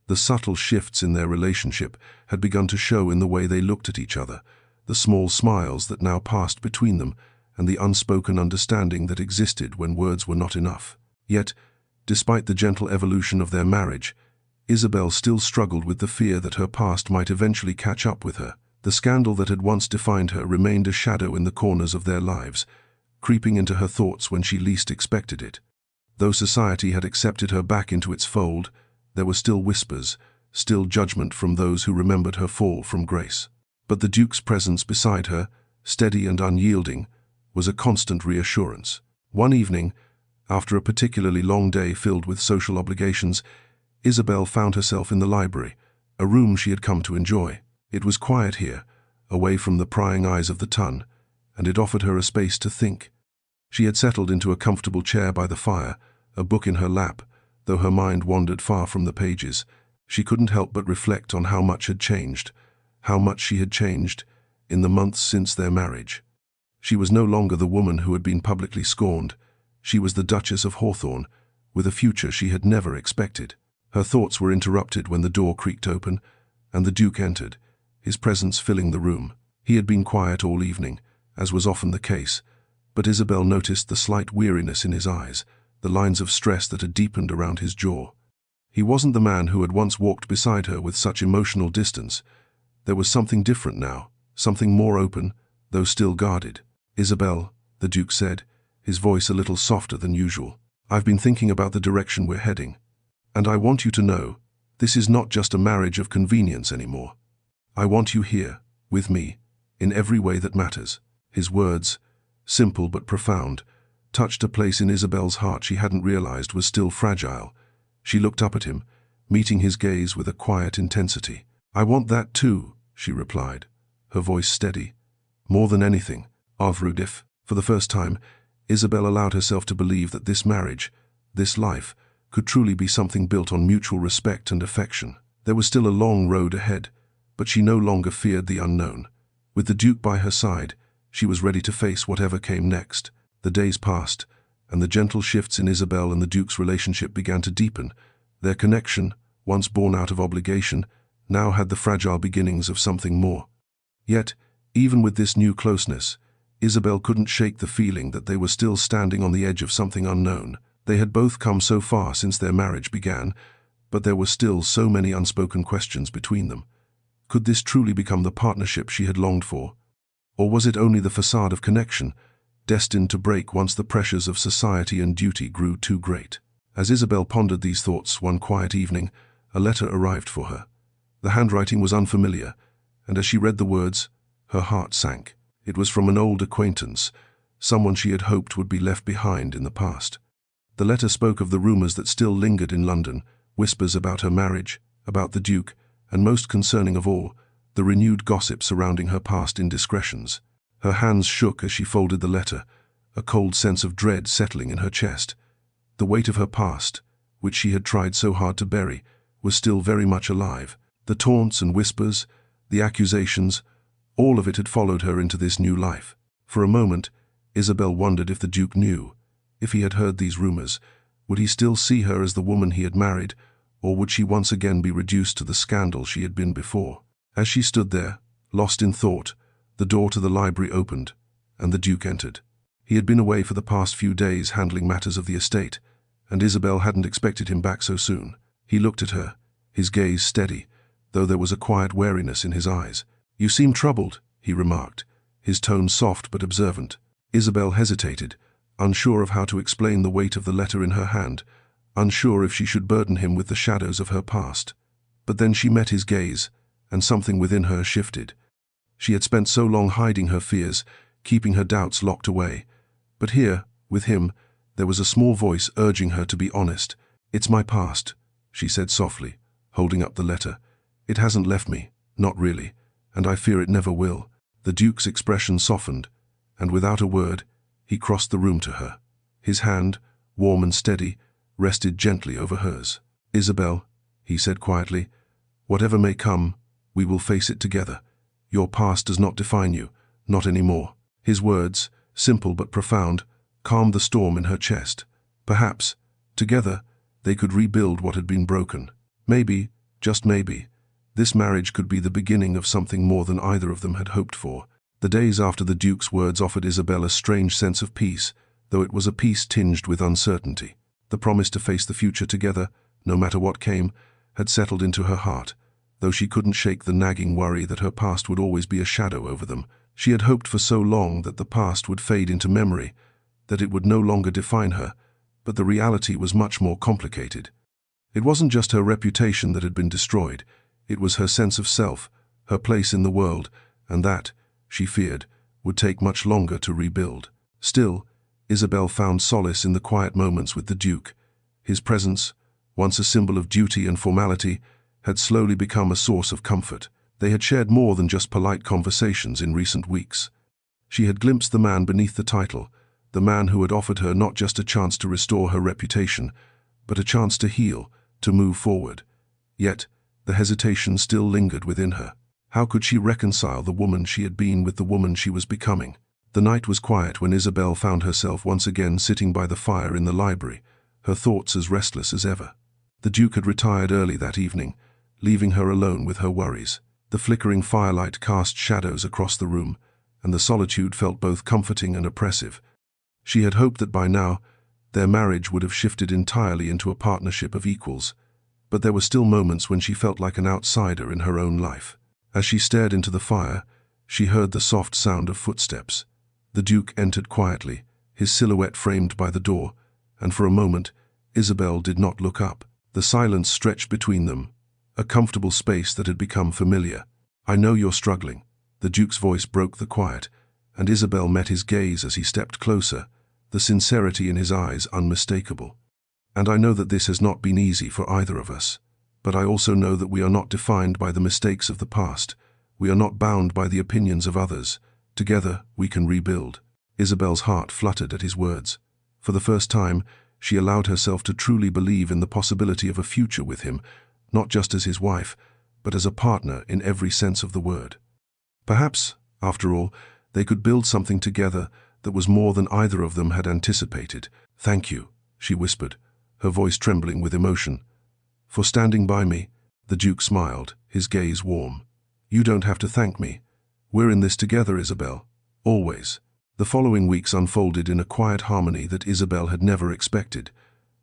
The subtle shifts in their relationship had begun to show in the way they looked at each other, the small smiles that now passed between them, and the unspoken understanding that existed when words were not enough. Yet, despite the gentle evolution of their marriage, Isabelle still struggled with the fear that her past might eventually catch up with her. The scandal that had once defined her remained a shadow in the corners of their lives, creeping into her thoughts when she least expected it. Though society had accepted her back into its fold, there were still whispers, still judgment from those who remembered her fall from grace. But the Duke's presence beside her, steady and unyielding, was a constant reassurance. One evening, after a particularly long day filled with social obligations, Isabelle found herself in the library, a room she had come to enjoy. It was quiet here, away from the prying eyes of the ton, and it offered her a space to think. She had settled into a comfortable chair by the fire, a book in her lap. Though her mind wandered far from the pages, she couldn't help but reflect on how much had changed, how much she had changed in the months since their marriage. She was no longer the woman who had been publicly scorned. She was the Duchess of Hawthorne, with a future she had never expected. Her thoughts were interrupted when the door creaked open, and the Duke entered, his presence filling the room. He had been quiet all evening, as was often the case, but Isabelle noticed the slight weariness in his eyes, the lines of stress that had deepened around his jaw. He wasn't the man who had once walked beside her with such emotional distance. There was something different now, something more open, though still guarded. "Isabelle," the Duke said, his voice a little softer than usual, "I've been thinking about the direction we're heading. And I want you to know, this is not just a marriage of convenience anymore. I want you here, with me, in every way that matters." His words, simple but profound, touched a place in Isabelle's heart she hadn't realized was still fragile. She looked up at him, meeting his gaze with a quiet intensity. "I want that too," she replied, her voice steady. "More than anything, Avrudif." For the first time, Isabelle allowed herself to believe that this marriage, this life, could truly be something built on mutual respect and affection. There was still a long road ahead, but she no longer feared the unknown. With the Duke by her side, she was ready to face whatever came next. The days passed, and the gentle shifts in Isabelle and the Duke's relationship began to deepen. Their connection, once born out of obligation, now had the fragile beginnings of something more. Yet, even with this new closeness, Isabelle couldn't shake the feeling that they were still standing on the edge of something unknown. They had both come so far since their marriage began, but there were still so many unspoken questions between them. Could this truly become the partnership she had longed for? Or was it only the facade of connection, destined to break once the pressures of society and duty grew too great? As Isabelle pondered these thoughts one quiet evening, a letter arrived for her. The handwriting was unfamiliar, and as she read the words, her heart sank. It was from an old acquaintance, someone she had hoped would be left behind in the past. The letter spoke of the rumors that still lingered in London, whispers about her marriage, about the Duke, and most concerning of all, the renewed gossip surrounding her past indiscretions. Her hands shook as she folded the letter, a cold sense of dread settling in her chest. The weight of her past, which she had tried so hard to bury, was still very much alive. The taunts and whispers, the accusations, all of it had followed her into this new life. For a moment, Isabelle wondered if the Duke knew. If he had heard these rumors, would he still see her as the woman he had married, or would she once again be reduced to the scandal she had been before? As she stood there, lost in thought, the door to the library opened, and the Duke entered. He had been away for the past few days handling matters of the estate, and Isabelle hadn't expected him back so soon. He looked at her, his gaze steady, though there was a quiet wariness in his eyes. "You seem troubled," he remarked, his tone soft but observant. Isabelle hesitated, unsure of how to explain the weight of the letter in her hand, unsure if she should burden him with the shadows of her past. But then she met his gaze, and something within her shifted. She had spent so long hiding her fears, keeping her doubts locked away. But here, with him, there was a small voice urging her to be honest. "It's my past," she said softly, holding up the letter. "It hasn't left me, not really, and I fear it never will." The Duke's expression softened, and without a word, he crossed the room to her. His hand, warm and steady, rested gently over hers. "Isabelle," he said quietly, "whatever may come, we will face it together. Your past does not define you, not anymore." His words, simple but profound, calmed the storm in her chest. Perhaps, together, they could rebuild what had been broken. Maybe, just maybe, this marriage could be the beginning of something more than either of them had hoped for. The days after the Duke's words offered Isabelle a strange sense of peace, though it was a peace tinged with uncertainty. The promise to face the future together, no matter what came, had settled into her heart, though she couldn't shake the nagging worry that her past would always be a shadow over them. She had hoped for so long that the past would fade into memory, that it would no longer define her, but the reality was much more complicated. It wasn't just her reputation that had been destroyed, it was her sense of self, her place in the world, and that, she feared, would take much longer to rebuild. Still, Isabelle found solace in the quiet moments with the Duke. His presence, once a symbol of duty and formality, had slowly become a source of comfort. They had shared more than just polite conversations in recent weeks. She had glimpsed the man beneath the title, the man who had offered her not just a chance to restore her reputation, but a chance to heal, to move forward. Yet, the hesitation still lingered within her. How could she reconcile the woman she had been with the woman she was becoming? The night was quiet when Isabelle found herself once again sitting by the fire in the library, her thoughts as restless as ever. The Duke had retired early that evening, leaving her alone with her worries. The flickering firelight cast shadows across the room, and the solitude felt both comforting and oppressive. She had hoped that by now, their marriage would have shifted entirely into a partnership of equals, but there were still moments when she felt like an outsider in her own life. As she stared into the fire, she heard the soft sound of footsteps. The Duke entered quietly, his silhouette framed by the door, and for a moment, Isabelle did not look up. The silence stretched between them, a comfortable space that had become familiar. "I know you're struggling." The Duke's voice broke the quiet, and Isabelle met his gaze as he stepped closer, the sincerity in his eyes unmistakable. "And I know that this has not been easy for either of us, but I also know that we are not defined by the mistakes of the past. We are not bound by the opinions of others. Together, we can rebuild." Isabelle's heart fluttered at his words. For the first time, she allowed herself to truly believe in the possibility of a future with him, not just as his wife, but as a partner in every sense of the word. Perhaps, after all, they could build something together that was more than either of them had anticipated. "Thank you," she whispered, her voice trembling with emotion. "For standing by me." The Duke smiled, his gaze warm. "You don't have to thank me. We're in this together, Isabelle. Always." The following weeks unfolded in a quiet harmony that Isabelle had never expected.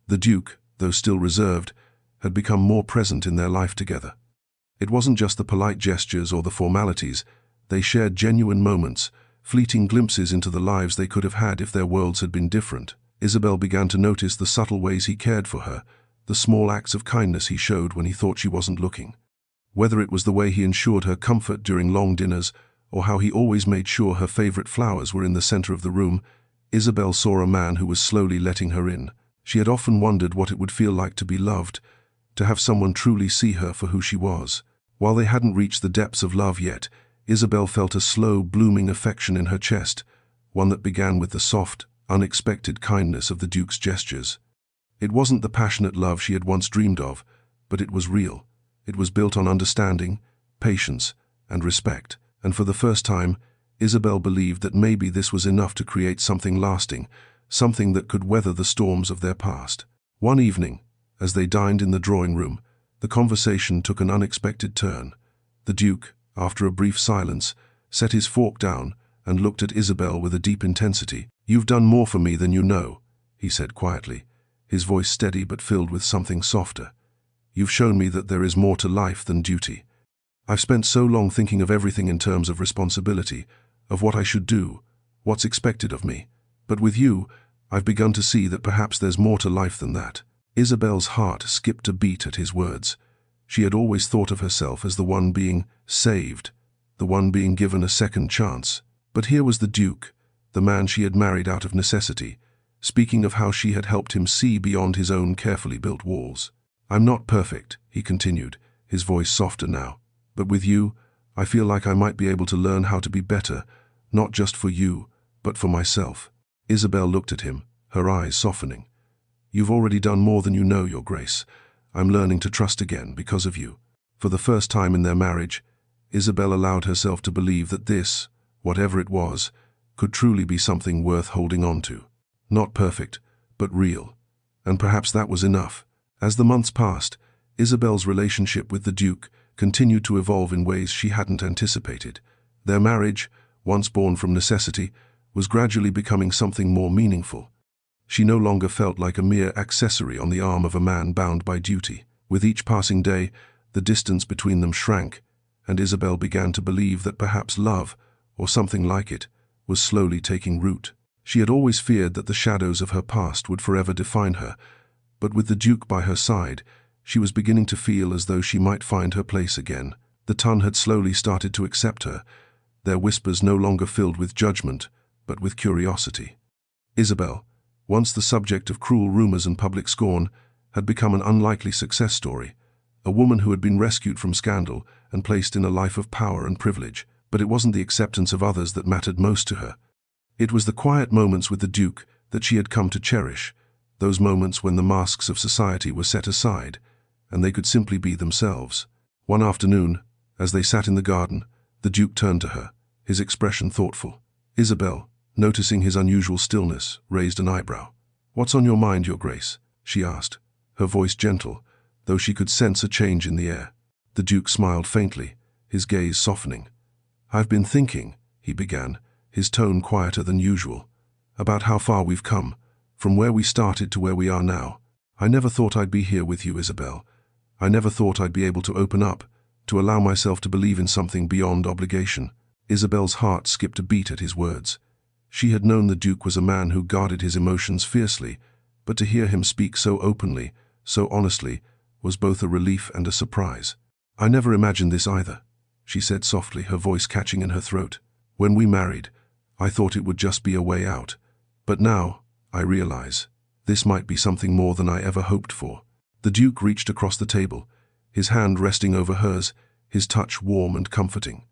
The Duke, though still reserved, had become more present in their life together. It wasn't just the polite gestures or the formalities. They shared genuine moments, fleeting glimpses into the lives they could have had if their worlds had been different. Isabelle began to notice the subtle ways he cared for her, the small acts of kindness he showed when he thought she wasn't looking. Whether it was the way he ensured her comfort during long dinners, or how he always made sure her favorite flowers were in the center of the room, Isabelle saw a man who was slowly letting her in. She had often wondered what it would feel like to be loved, to have someone truly see her for who she was. While they hadn't reached the depths of love yet, Isabelle felt a slow, blooming affection in her chest, one that began with the soft, unexpected kindness of the Duke's gestures. It wasn't the passionate love she had once dreamed of, but it was real. It was built on understanding, patience, and respect. And for the first time, Isabelle believed that maybe this was enough to create something lasting, something that could weather the storms of their past. One evening, as they dined in the drawing room, the conversation took an unexpected turn. The Duke, after a brief silence, set his fork down and looked at Isabelle with a deep intensity. "You've done more for me than you know," he said quietly, his voice steady but filled with something softer. "You've shown me that there is more to life than duty. I've spent so long thinking of everything in terms of responsibility, of what I should do, what's expected of me. But with you, I've begun to see that perhaps there's more to life than that." Isabelle's heart skipped a beat at his words. She had always thought of herself as the one being saved, the one being given a second chance. But here was the Duke, the man she had married out of necessity, speaking of how she had helped him see beyond his own carefully built walls. "I'm not perfect," he continued, his voice softer now. "But with you, I feel like I might be able to learn how to be better, not just for you, but for myself." Isabelle looked at him, her eyes softening. "You've already done more than you know, Your Grace. I'm learning to trust again because of you." For the first time in their marriage, Isabelle allowed herself to believe that this, whatever it was, could truly be something worth holding on to. Not perfect, but real. And perhaps that was enough. As the months passed, Isabelle's relationship with the Duke continued to evolve in ways she hadn't anticipated. Their marriage, once born from necessity, was gradually becoming something more meaningful. She no longer felt like a mere accessory on the arm of a man bound by duty. With each passing day, the distance between them shrank, and Isabelle began to believe that perhaps love, or something like it, was slowly taking root. She had always feared that the shadows of her past would forever define her, but with the Duke by her side, she was beginning to feel as though she might find her place again. The Ton had slowly started to accept her, their whispers no longer filled with judgment, but with curiosity. Isabelle, once the subject of cruel rumors and public scorn, had become an unlikely success story, a woman who had been rescued from scandal and placed in a life of power and privilege. But it wasn't the acceptance of others that mattered most to her. It was the quiet moments with the Duke that she had come to cherish, those moments when the masks of society were set aside, and they could simply be themselves. One afternoon, as they sat in the garden, the Duke turned to her, his expression thoughtful. Isabelle, noticing his unusual stillness, raised an eyebrow. "What's on your mind, Your Grace?" she asked, her voice gentle, though she could sense a change in the air. The Duke smiled faintly, his gaze softening. "I've been thinking," he began, his tone quieter than usual, "about how far we've come, from where we started to where we are now. I never thought I'd be here with you, Isabelle. I never thought I'd be able to open up, to allow myself to believe in something beyond obligation." Isabelle's heart skipped a beat at his words. She had known the Duke was a man who guarded his emotions fiercely, but to hear him speak so openly, so honestly, was both a relief and a surprise. "I never imagined this either," she said softly, her voice catching in her throat. "When we married, I thought it would just be a way out. But now, I realize, this might be something more than I ever hoped for." The Duke reached across the table, his hand resting over hers, his touch warm and comforting.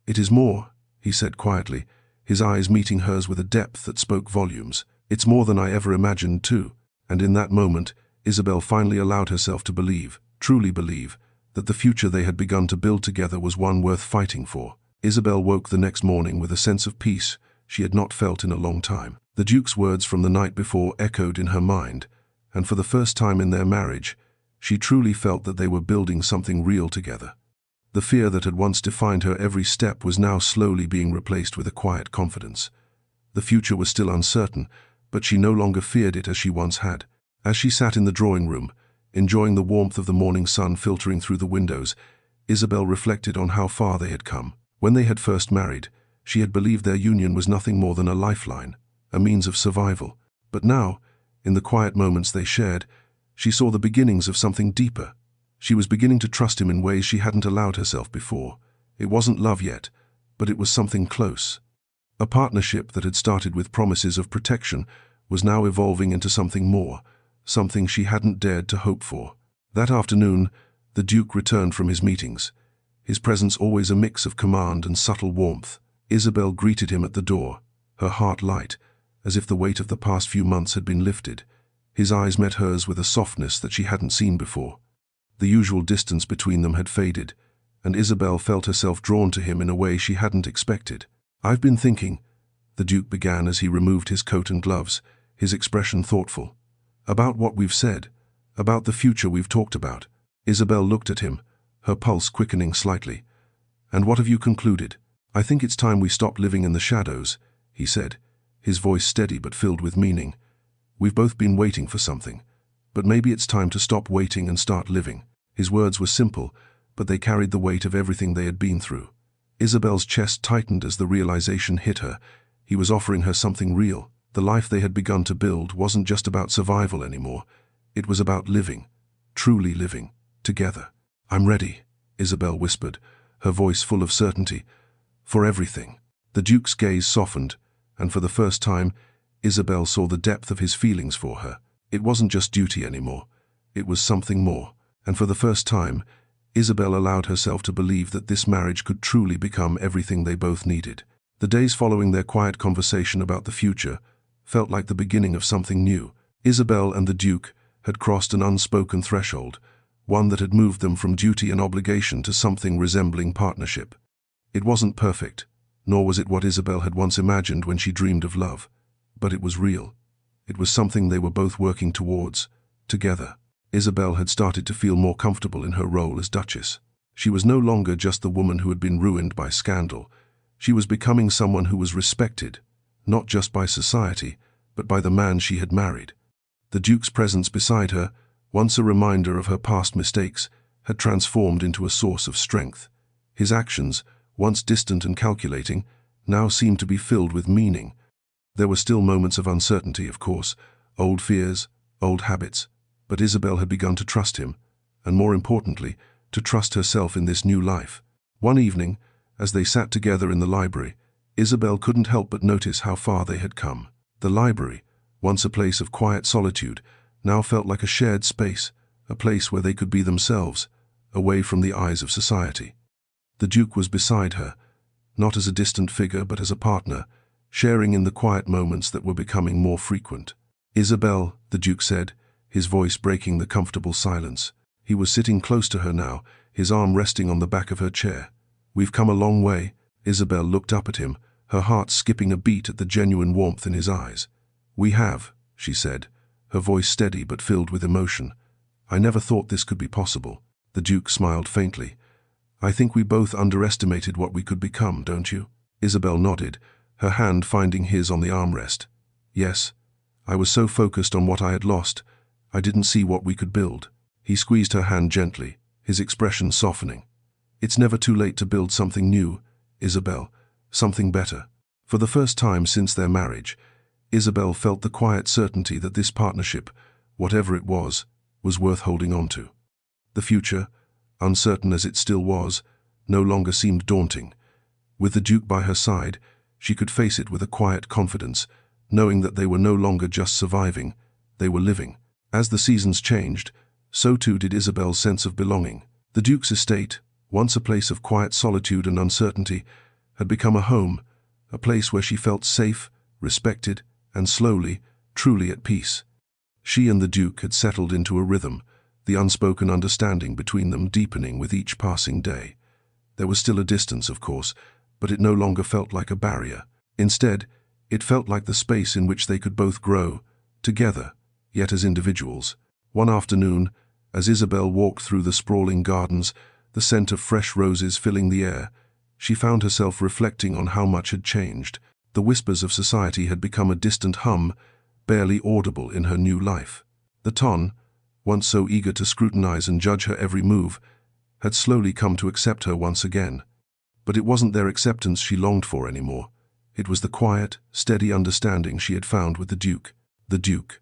"It is more," he said quietly, his eyes meeting hers with a depth that spoke volumes. "It's more than I ever imagined, too." And in that moment, Isabelle finally allowed herself to believe, truly believe, that the future they had begun to build together was one worth fighting for. Isabelle woke the next morning with a sense of peace she had not felt in a long time. The Duke's words from the night before echoed in her mind, and for the first time in their marriage, she truly felt that they were building something real together. The fear that had once defined her every step was now slowly being replaced with a quiet confidence. The future was still uncertain, but she no longer feared it as she once had. As she sat in the drawing room, enjoying the warmth of the morning sun filtering through the windows, Isabelle reflected on how far they had come. When they had first married, she had believed their union was nothing more than a lifeline, a means of survival. But now, in the quiet moments they shared, she saw the beginnings of something deeper. She was beginning to trust him in ways she hadn't allowed herself before. It wasn't love yet, but it was something close. A partnership that had started with promises of protection was now evolving into something more, something she hadn't dared to hope for. That afternoon, the Duke returned from his meetings, his presence always a mix of command and subtle warmth. Isabelle greeted him at the door, her heart light, as if the weight of the past few months had been lifted. His eyes met hers with a softness that she hadn't seen before. The usual distance between them had faded, and Isabelle felt herself drawn to him in a way she hadn't expected. "I've been thinking," the Duke began as he removed his coat and gloves, his expression thoughtful, "about what we've said, about the future we've talked about." Isabelle looked at him, her pulse quickening slightly. "And what have you concluded?" "I think it's time we stopped living in the shadows," he said, his voice steady but filled with meaning. "We've both been waiting for something, but maybe it's time to stop waiting and start living." His words were simple, but they carried the weight of everything they had been through. Isabelle's chest tightened as the realization hit her. He was offering her something real. The life they had begun to build wasn't just about survival anymore. It was about living, truly living, together. "I'm ready," Isabelle whispered, her voice full of certainty. "For everything." The Duke's gaze softened, and for the first time, Isabelle saw the depth of his feelings for her. It wasn't just duty anymore. It was something more. And for the first time, Isabelle allowed herself to believe that this marriage could truly become everything they both needed. The days following their quiet conversation about the future felt like the beginning of something new. Isabelle and the Duke had crossed an unspoken threshold, one that had moved them from duty and obligation to something resembling partnership. It wasn't perfect, nor was it what Isabelle had once imagined when she dreamed of love. But it was real. It was something they were both working towards, together. Isabelle had started to feel more comfortable in her role as Duchess. She was no longer just the woman who had been ruined by scandal. She was becoming someone who was respected, not just by society, but by the man she had married. The Duke's presence beside her, once a reminder of her past mistakes, had transformed into a source of strength. His actions, once distant and calculating, now seemed to be filled with meaning. There were still moments of uncertainty, of course, old fears, old habits, but Isabelle had begun to trust him, and more importantly, to trust herself in this new life. One evening, as they sat together in the library, Isabelle couldn't help but notice how far they had come. The library, once a place of quiet solitude, now felt like a shared space, a place where they could be themselves, away from the eyes of society. The Duke was beside her, not as a distant figure but as a partner, sharing in the quiet moments that were becoming more frequent. "Isabelle," the Duke said, his voice breaking the comfortable silence. He was sitting close to her now, his arm resting on the back of her chair. "We've come a long way." Isabelle looked up at him, her heart skipping a beat at the genuine warmth in his eyes. "We have," she said, her voice steady but filled with emotion. "I never thought this could be possible." The Duke smiled faintly. "I think we both underestimated what we could become, don't you?" Isabelle nodded, her hand finding his on the armrest. "Yes. I was so focused on what I had lost, I didn't see what we could build." He squeezed her hand gently, his expression softening. "It's never too late to build something new, Isabelle, something better." For the first time since their marriage, Isabelle felt the quiet certainty that this partnership, whatever it was worth holding on to. The future, uncertain as it still was, no longer seemed daunting. With the Duke by her side, she could face it with a quiet confidence, knowing that they were no longer just surviving, they were living. As the seasons changed, so too did Isabelle's sense of belonging. The Duke's estate, once a place of quiet solitude and uncertainty, had become a home, a place where she felt safe, respected, and slowly, truly at peace. She and the Duke had settled into a rhythm, the unspoken understanding between them deepening with each passing day. There was still a distance, of course, but it no longer felt like a barrier. Instead, it felt like the space in which they could both grow, together, yet as individuals. One afternoon, as Isabelle walked through the sprawling gardens, the scent of fresh roses filling the air, she found herself reflecting on how much had changed. The whispers of society had become a distant hum, barely audible in her new life. The ton, once so eager to scrutinize and judge her every move, had slowly come to accept her once again. But it wasn't their acceptance she longed for anymore. It was the quiet, steady understanding she had found with the Duke. The Duke.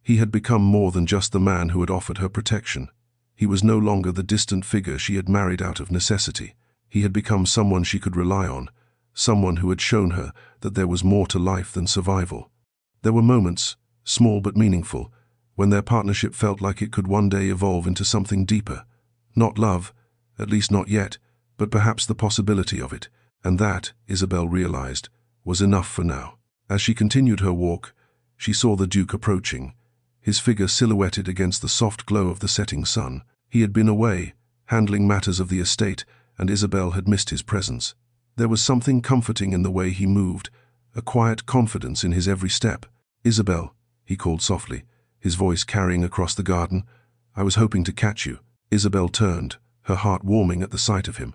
He had become more than just the man who had offered her protection. He was no longer the distant figure she had married out of necessity. He had become someone she could rely on, someone who had shown her that there was more to life than survival. There were moments, small but meaningful, when their partnership felt like it could one day evolve into something deeper. Not love, at least not yet, but perhaps the possibility of it. And that, Isabelle realized, was enough for now. As she continued her walk, she saw the Duke approaching, his figure silhouetted against the soft glow of the setting sun. He had been away, handling matters of the estate, and Isabelle had missed his presence. There was something comforting in the way he moved, a quiet confidence in his every step. "Isabelle," he called softly, his voice carrying across the garden. "I was hoping to catch you." Isabelle turned, her heart warming at the sight of him.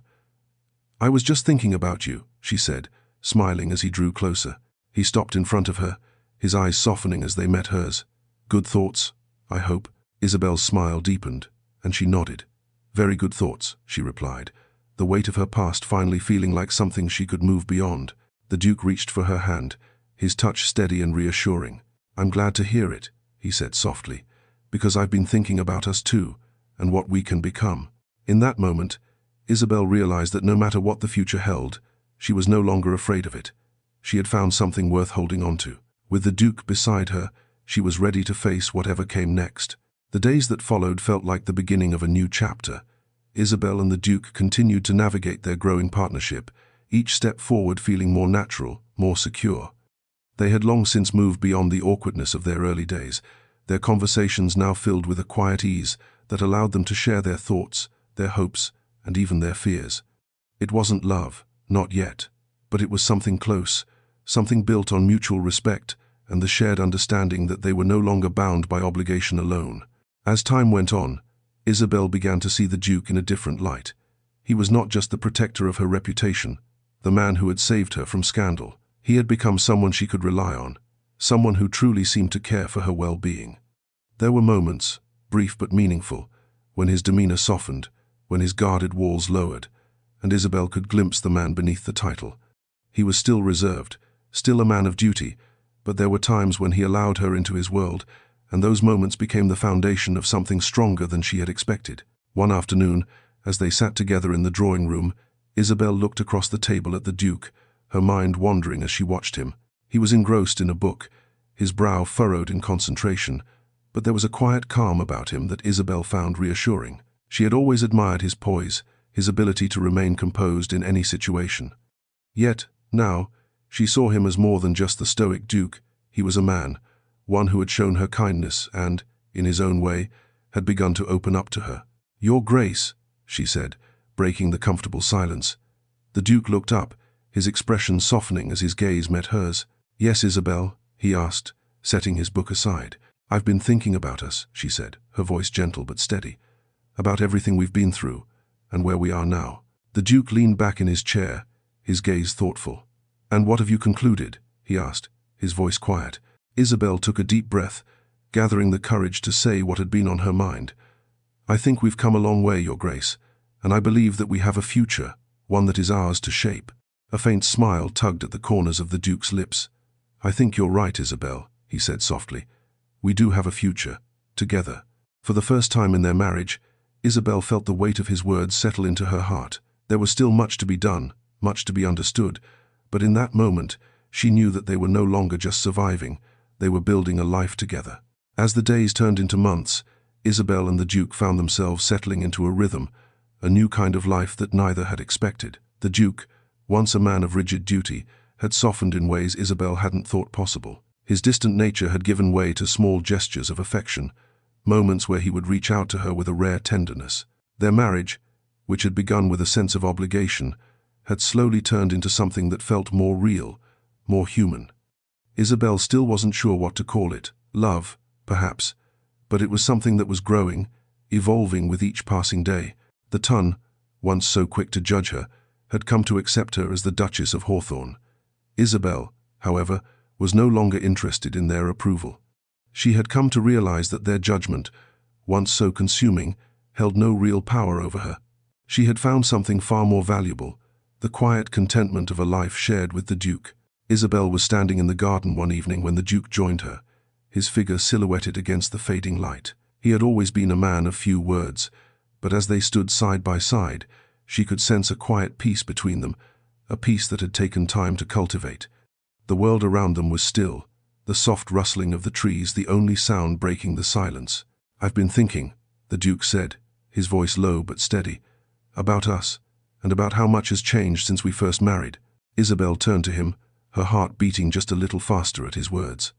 "I was just thinking about you," she said, smiling as he drew closer. He stopped in front of her, his eyes softening as they met hers. "Good thoughts, I hope." Isabelle's smile deepened, and she nodded. "Very good thoughts," she replied, the weight of her past finally feeling like something she could move beyond. The Duke reached for her hand, his touch steady and reassuring. "I'm glad to hear it," he said softly, "because I've been thinking about us too, and what we can become." In that moment, Isabelle realized that no matter what the future held, she was no longer afraid of it. She had found something worth holding on to. With the Duke beside her, she was ready to face whatever came next. The days that followed felt like the beginning of a new chapter. Isabelle and the Duke continued to navigate their growing partnership, each step forward feeling more natural, more secure. They had long since moved beyond the awkwardness of their early days, their conversations now filled with a quiet ease that allowed them to share their thoughts, their hopes, and even their fears. It wasn't love, not yet, but it was something close, something built on mutual respect and the shared understanding that they were no longer bound by obligation alone. As time went on, Isabelle began to see the Duke in a different light. He was not just the protector of her reputation, the man who had saved her from scandal. He had become someone she could rely on, someone who truly seemed to care for her well-being. There were moments, brief but meaningful, when his demeanor softened, when his guarded walls lowered, and Isabelle could glimpse the man beneath the title. He was still reserved, still a man of duty, but there were times when he allowed her into his world, and those moments became the foundation of something stronger than she had expected. One afternoon, as they sat together in the drawing room, Isabelle looked across the table at the Duke, her mind wandering as she watched him. He was engrossed in a book, his brow furrowed in concentration, but there was a quiet calm about him that Isabelle found reassuring. She had always admired his poise, his ability to remain composed in any situation. Yet, now, she saw him as more than just the stoic Duke. He was a man, one who had shown her kindness and, in his own way, had begun to open up to her. "Your Grace," she said, breaking the comfortable silence. The Duke looked up, his expression softening as his gaze met hers. "Yes, Isabelle," he asked, setting his book aside. "I've been thinking about us," she said, her voice gentle but steady, "about everything we've been through, and where we are now." The Duke leaned back in his chair, his gaze thoughtful. "And what have you concluded?" he asked, his voice quiet. Isabelle took a deep breath, gathering the courage to say what had been on her mind. "I think we've come a long way, Your Grace, and I believe that we have a future, one that is ours to shape." A faint smile tugged at the corners of the Duke's lips. "I think you're right, Isabelle," he said softly. "We do have a future, together." For the first time in their marriage, Isabelle felt the weight of his words settle into her heart. There was still much to be done, much to be understood, but in that moment, she knew that they were no longer just surviving, they were building a life together. As the days turned into months, Isabelle and the Duke found themselves settling into a rhythm, a new kind of life that neither had expected. The Duke, once a man of rigid duty, had softened in ways Isabelle hadn't thought possible. His distant nature had given way to small gestures of affection, moments where he would reach out to her with a rare tenderness. Their marriage, which had begun with a sense of obligation, had slowly turned into something that felt more real, more human. Isabelle still wasn't sure what to call it. Love, perhaps, but it was something that was growing, evolving with each passing day. The ton, once so quick to judge her, had come to accept her as the Duchess of Hawthorne. Isabelle, however, was no longer interested in their approval. She had come to realize that their judgment, once so consuming, held no real power over her. She had found something far more valuable, the quiet contentment of a life shared with the Duke. Isabelle was standing in the garden one evening when the Duke joined her, his figure silhouetted against the fading light. He had always been a man of few words, but as they stood side by side, she could sense a quiet peace between them, a peace that had taken time to cultivate. The world around them was still, the soft rustling of the trees the only sound breaking the silence. "I've been thinking," the Duke said, his voice low but steady, "about us, and about how much has changed since we first married." Isabelle turned to him, her heart beating just a little faster at his words.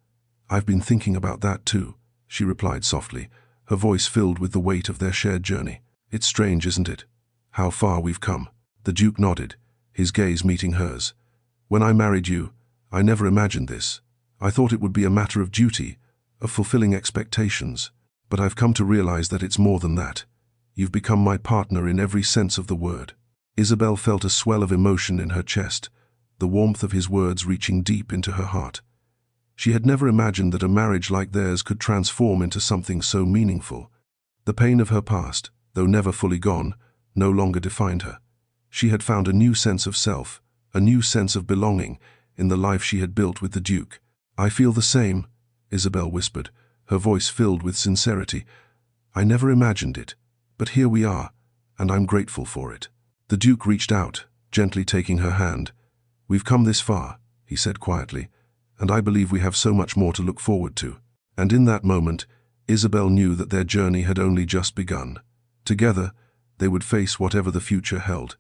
"I've been thinking about that too," she replied softly, her voice filled with the weight of their shared journey. "It's strange, isn't it? How far we've come." The Duke nodded, his gaze meeting hers. "When I married you, I never imagined this. I thought it would be a matter of duty, of fulfilling expectations. But I've come to realize that it's more than that. You've become my partner in every sense of the word." Isabelle felt a swell of emotion in her chest, the warmth of his words reaching deep into her heart. She had never imagined that a marriage like theirs could transform into something so meaningful. The pain of her past, though never fully gone, no longer defined her. She had found a new sense of self, a new sense of belonging, in the life she had built with the Duke. "I feel the same," Isabelle whispered, her voice filled with sincerity. "I never imagined it, but here we are, and I'm grateful for it." The Duke reached out, gently taking her hand. "We've come this far," he said quietly, "and I believe we have so much more to look forward to." And in that moment, Isabelle knew that their journey had only just begun. Together, they would face whatever the future held.